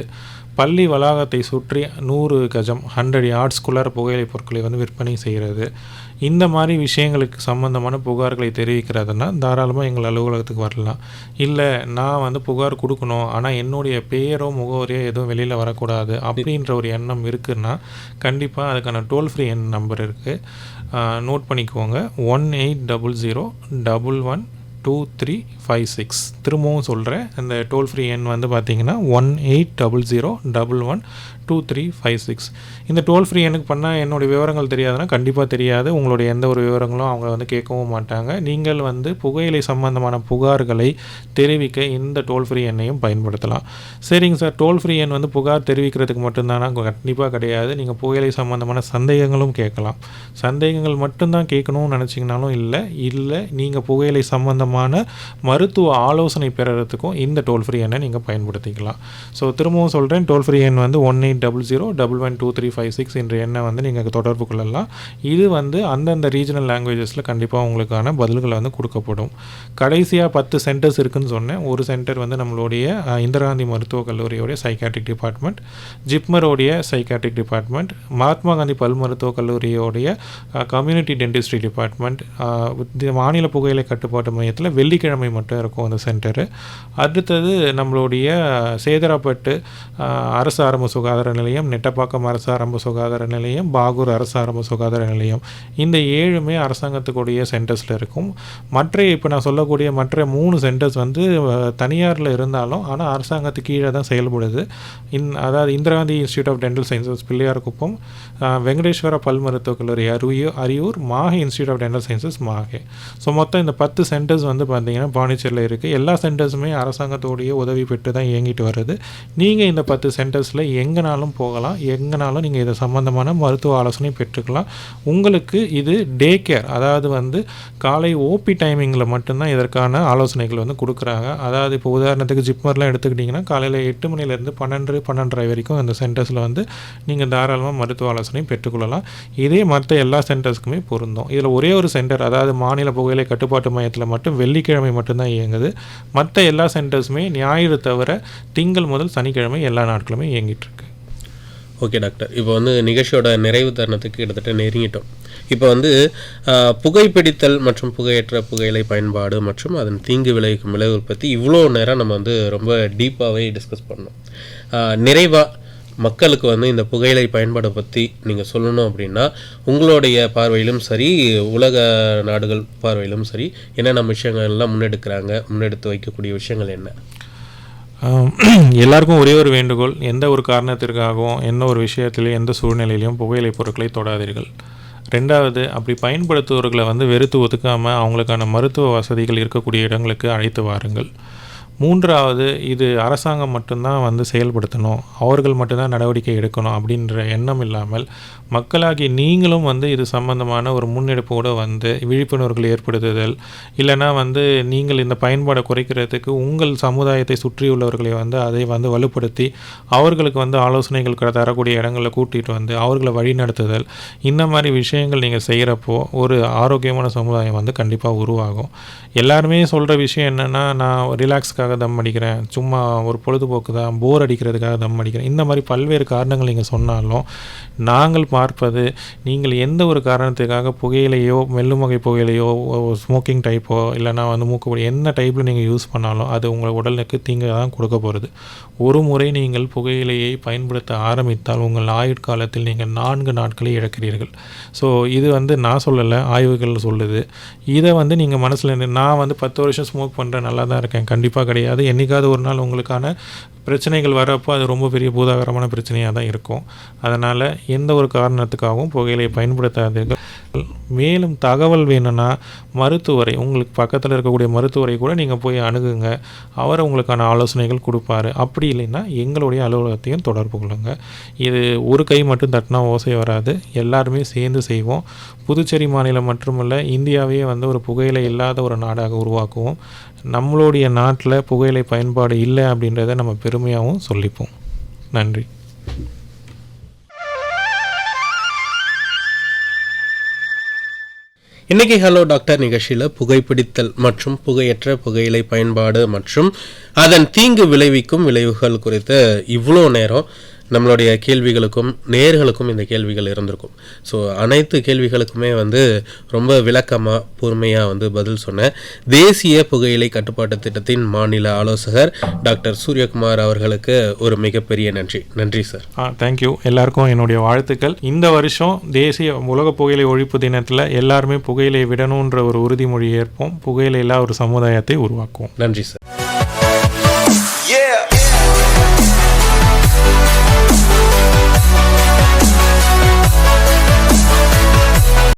பள்ளி வளாகத்தை சுற்றி 100 கஜம் 100 யார்ட்ஸ்குள்ளார புகையிலை பொருட்களை வந்து விற்பனை செய்கிறது, இந்த மாதிரி விஷயங்களுக்கு சம்மந்தமான புகார்களை தெரிவிக்கிறதுனா தாராளமாக எங்கள் அலுவலகத்துக்கு வரலாம். இல்லை நான் வந்து புகார் கொடுக்கணும் ஆனால் என்னுடைய பெயரோ முகவரியோ எதுவும் வெளியில் வரக்கூடாது அப்படின்ற ஒரு எண்ணம் இருக்குன்னா கண்டிப்பாக அதுக்கான டோல் ஃப்ரீ எண் நம்பர் இருக்குது, நோட் பண்ணிக்கோங்க. 1800112356. திரும்பவும் சொல்கிறேன், அந்த டோல் ஃப்ரீ எண் வந்து பார்த்திங்கன்னா 1800112356. இந்த டோல் ஃப்ரீ எண்ணுக்கு பண்ணால் என்னுடைய விவரங்கள் தெரியாதுன்னா கண்டிப்பாக தெரியாது, உங்களுடைய எந்த ஒரு விவரங்களும் அவங்க வந்து கேட்கவும் மாட்டாங்க. நீங்கள் வந்து புகையிலை சம்பந்தமான புகார்களை தெரிவிக்க இந்த டோல் ஃப்ரீ எண்ணையும் பயன்படுத்தலாம். சரிங்க சார், டோல் ஃப்ரீ எண் வந்து புகார் தெரிவிக்கிறதுக்கு மட்டும்தானா? கண்டிப்பாக கிடையாது. நீங்கள் புகையிலை சம்பந்தமான சந்தேகங்களும் கேட்கலாம். சந்தேகங்கள் மட்டும்தான் கேட்கணும்னு நினச்சிங்கனாலும் இல்லை நீங்கள் புகையிலை சம்பந்தமான மருத்துவ ஆலோசனை பெறுறதுக்கும் இந்த டோல் ஃப்ரீ எண்ணை நீங்கள் பயன்படுத்திக்கலாம். ஸோ திரும்பவும் சொல்கிறேன், டோல் ஃப்ரீ எண் வந்து 1800112356 என்ற எண்ணை வந்து நீங்கள் தொடர்பு கொள்ளலாம். இது வந்து அந்தந்த ரீஜனல் லாங்குவேஜஸில் கண்டிப்பாக உங்களுக்கான பதில்களை வந்து கொடுக்கப்படும். கடைசியாக 10 சென்டர்ஸ் இருக்குதுன்னு சொன்னேன். ஒரு சென்டர் வந்து நம்மளுடைய இந்திரா காந்தி மருத்துவக் கல்லூரியோடைய சைக்காட்ரிக் டிபார்ட்மெண்ட், ஜிப்மரோடைய சைக்காட்ரிக் டிபார்ட்மெண்ட், மகாத்மா காந்தி பல் மருத்துவக் கல்லூரியோடைய கம்யூனிட்டி டென்டிஸ்ட்ரி டிபார்ட்மெண்ட், மாநில புகையிலை கட்டுப்பாட்டு மையத்தில் வெள்ளிக்கிழமை மட்டும் இருக்கும் அந்த சென்டரு. அடுத்தது நம்மளுடைய சேதராப்பட்டு அரசு ஆரம்ப சுகாதார நிலையம், நெட்டப்பாக்கம் அரசு ஆரம்ப சுகாதார நிலையம், பாகூர் அரசு ஆரம்ப சுகாதார நிலையம், இந்த 7மே அரசாங்கத்துக்குடைய சென்டர்ஸில் இருக்கும். இப்போ நான் சொல்லக்கூடிய மற்ற 3 சென்டர்ஸ் வந்து தனியாரில் இருந்தாலும் ஆனால் அரசாங்கத்துக்கு கீழே தான் செயல்படுது. அதாவது Indira Gandhi institute of dental sciences Pillaiyarkuppam, Venkateswara பல் மருத்துவக் கல்லூரி Ariyur, Mahe institute of dental sciences Mahe. So மொத்தம் இந்த 10 சென்டர்ஸ் வந்து பார்த்திங்கன்னா பாண்டிச்சேரியில் இருக்குது. எல்லா சென்டர்ஸுமே அரசாங்கத்தோடைய உதவி பெற்று தான் இயங்கிட்டு வருது. நீங்கள் இந்த 10 சென்டர்ஸில் எங்கேனாலும் போகலாம், எங்கேனாலும் நீங்கள் இதை சம்மந்தமான மருத்துவ ஆலோசனை பெற்றுக்கலாம். உங்களுக்கு இது டே கேர், அதாவது வந்து காலை ஓபி டைமிங்கில் மட்டும்தான் இதற்கான ஆலோசனைகள் வந்து கொடுக்குறாங்க. அதாவது இப்போ உதாரணத்துக்கு ஜிப்மர்லாம் எடுத்துக்கிட்டிங்கன்னா காலையில் 8 மணிலேருந்து 12:30 வரைக்கும் அந்த சென்டர்ஸில் வந்து நீங்கள் தாராளமாக மருத்துவ ஆலோசனை பெற்றுக்கொள்ளலாம். இதே மற்ற எல்லா சென்டர்ஸ்க்குமே பொருந்தும். இதில் ஒரே ஒரு சென்டர், அதாவது மாநில புகையிலை கட்டுப்பாட்டு மையத்தில் மட்டும் வெள்ளிக்கிழமை மட்டும்தான் இயங்குது. மற்ற எல்லா சென்டர்ஸுமே ஞாயிறு தவிர திங்கள் முதல் சனிக்கிழமை எல்லா நாட்களுமே இயங்கிட்டு இருக்கு. ஓகே டாக்டர், இப்போ வந்து நிகழ்ச்சியோட நிறைவு தருணத்துக்கு கிட்டத்தட்ட நெருங்கிட்டோம். இப்போ வந்து புகைப்பிடித்தல் மற்றும் புகையற்ற புகையிலை பயன்பாடு மற்றும் அதன் தீங்கு விளைவிக்கும் விளைவுகள் பற்றி இவ்வளோ நேரம் நம்ம வந்து ரொம்ப டீப்பாகவே டிஸ்கஸ் பண்ணோம். நிறைவாக மக்களுக்கு வந்து இந்த புகையிலை பயன்பாடை பற்றி நீங்கள் சொல்லணும் அப்படின்னா உங்களுடைய பார்வையிலும் சரி, உலக நாடுகள் பார்வையிலும் சரி, என்னென்ன விஷயங்கள்லாம் முன்னெடுத்து வைக்கக்கூடிய விஷயங்கள் என்ன? எல்லாருக்கும் ஒரே ஒரு வேண்டுகோள், எந்த ஒரு காரணத்திற்காகவும் எந்த ஒரு விஷயத்திலையும் எந்த சூழ்நிலையிலையும் புகையிலை பொருட்களை தொடாதீர்கள். 2வது, அப்படி பயன்படுத்துவர்களை வந்து வெறுத்து ஒதுக்காமல் அவங்களுக்கான மருத்துவ வசதிகள் இருக்கக்கூடிய இடங்களுக்கு அழைத்து வாருங்கள். 3வது, இது அரசாங்கம் மட்டும்தான் வந்து செயல்படுத்தணும், அவர்கள் மட்டும்தான் நடவடிக்கை எடுக்கணும் அப்படின்ற எண்ணம் இல்லாமல் மக்களாகி நீங்களும் வந்து இது சம்பந்தமான ஒரு முன்னெடுப்போடு வந்து விழிப்புணர்வுகள் ஏற்படுத்துதல், இல்லைனா வந்து நீங்கள் இந்த பயன்பாடை குறைக்கிறதுக்கு உங்கள் சமுதாயத்தை சுற்றியுள்ளவர்களை வந்து அதை வந்து வலுப்படுத்தி அவர்களுக்கு வந்து ஆலோசனைகள் தரக்கூடிய இடங்களில் கூட்டிகிட்டு வந்து அவர்களை வழிநடத்துதல், இந்த மாதிரி விஷயங்கள் நீங்கள் செய்கிறப்போ ஒரு ஆரோக்கியமான சமுதாயம் வந்து கண்டிப்பாக உருவாகும். எல்லாருமே சொல்கிற விஷயம் என்னென்னா, நான் ரிலாக்ஸ்க்காக காரணத்துக்காக தம் அடிக்கிறேன், சும்மா ஒரு பொழுதுபோக்கு தான், போர் அடிக்கிறதுக்காக தம் அடிக்கிறேன், இந்த மாதிரி பல்வேறு காரணங்கள் நீங்கள் சொன்னாலும் நாங்கள் பார்ப்பது நீங்கள் எந்த ஒரு காரணத்துக்காக புகையிலையோ மெல்லும் வகை புகையிலையோ ஸ்மோக்கிங் டைப்போ இல்லைனா வந்து மூக்குப்பொடி என்ன டைப்பில் நீங்கள் யூஸ் பண்ணாலும் அது உங்கள் உடலுக்கு தீங்கு தான் கொடுக்க போகிறது. ஒரு முறை நீங்கள் புகையிலையை பயன்படுத்த ஆரம்பித்தால் உங்கள் ஆயுட்காலத்தில் நீங்கள் 4 நாட்களை இழக்கிறீர்கள். ஸோ இது வந்து நான் சொல்லலை, ஆய்வுகள் சொல்லுது. இதை வந்து நீங்கள் மனசில் நான் வந்து 10 வருஷம் ஸ்மோக் பண்ணுறேன், நல்லா தான் இருக்கேன், கண்டிப்பாக கிடையாது. என்றைக்காவது ஒரு நாள் உங்களுக்கான பிரச்சனைகள் வரப்போ அது ரொம்ப பெரிய பூதாகரமான பிரச்சனையாக தான் இருக்கும். அதனால் எந்த ஒரு காரணத்துக்காகவும் புகையிலையை பயன்படுத்தாதீர்கள். மேலும் தகவல் வேணும்னா மருத்துவரை, உங்களுக்கு பக்கத்தில் இருக்கக்கூடிய மருத்துவரை கூட நீங்கள் போய் அணுகுங்க. அவர் உங்களுக்கான ஆலோசனைகள் கொடுப்பாரு. அப்படி இல்லைன்னா எங்களுடைய அலுவலகத்தையும் தொடர்பு கொள்ளுங்க. இது ஒரு கை மட்டும் தட்டினா ஓசை வராது, எல்லாருமே சேர்ந்து செய்வோம். புதுச்சேரி மாநிலம் மட்டுமல்ல, இந்தியாவே வந்து ஒரு புகையிலை இல்லாத ஒரு நாடாக உருவாக்குவோம். நம்மளுடைய நாட்டில் புகையிலை பயன்பாடு இல்லை அப்படின்றத நம்ம பெருமையாகவும் சொல்லிப்போம். நன்றி. இன்னைக்கு ஹலோ டாக்டர் நிகழ்ச்சியில் புகைப்பிடித்தல் மற்றும் புகையற்ற புகையிலை பயன்பாடு மற்றும் அதன் தீங்கு விளைவிக்கும் விளைவுகள் குறித்து இவ்வளோ நேரம் நம்மளுடைய கேள்விகளுக்கும் நேர்களுக்கும் இந்த கேள்விகள் இருந்திருக்கும். ஸோ அனைத்து கேள்விகளுக்குமே வந்து ரொம்ப விளக்கமாக பொறுமையாக வந்து பதில் சொன்ன தேசிய புகையிலை கட்டுப்பாட்டு திட்டத்தின் மாநில ஆலோசகர் டாக்டர் சூரியகுமார் அவர்களுக்கு ஒரு மிகப்பெரிய நன்றி. நன்றி சார். தேங்க்யூ. எல்லாருக்கும் என்னுடைய வாழ்த்துக்கள். இந்த வருஷம் தேசிய உலக புகையிலை ஒழிப்பு தினத்தில் எல்லாருமே புகையிலை விடணுன்ற ஒரு உறுதிமொழி ஏற்போம். புகையிலை இல்லா ஒரு சமுதாயத்தை உருவாக்குவோம். நன்றி சார்.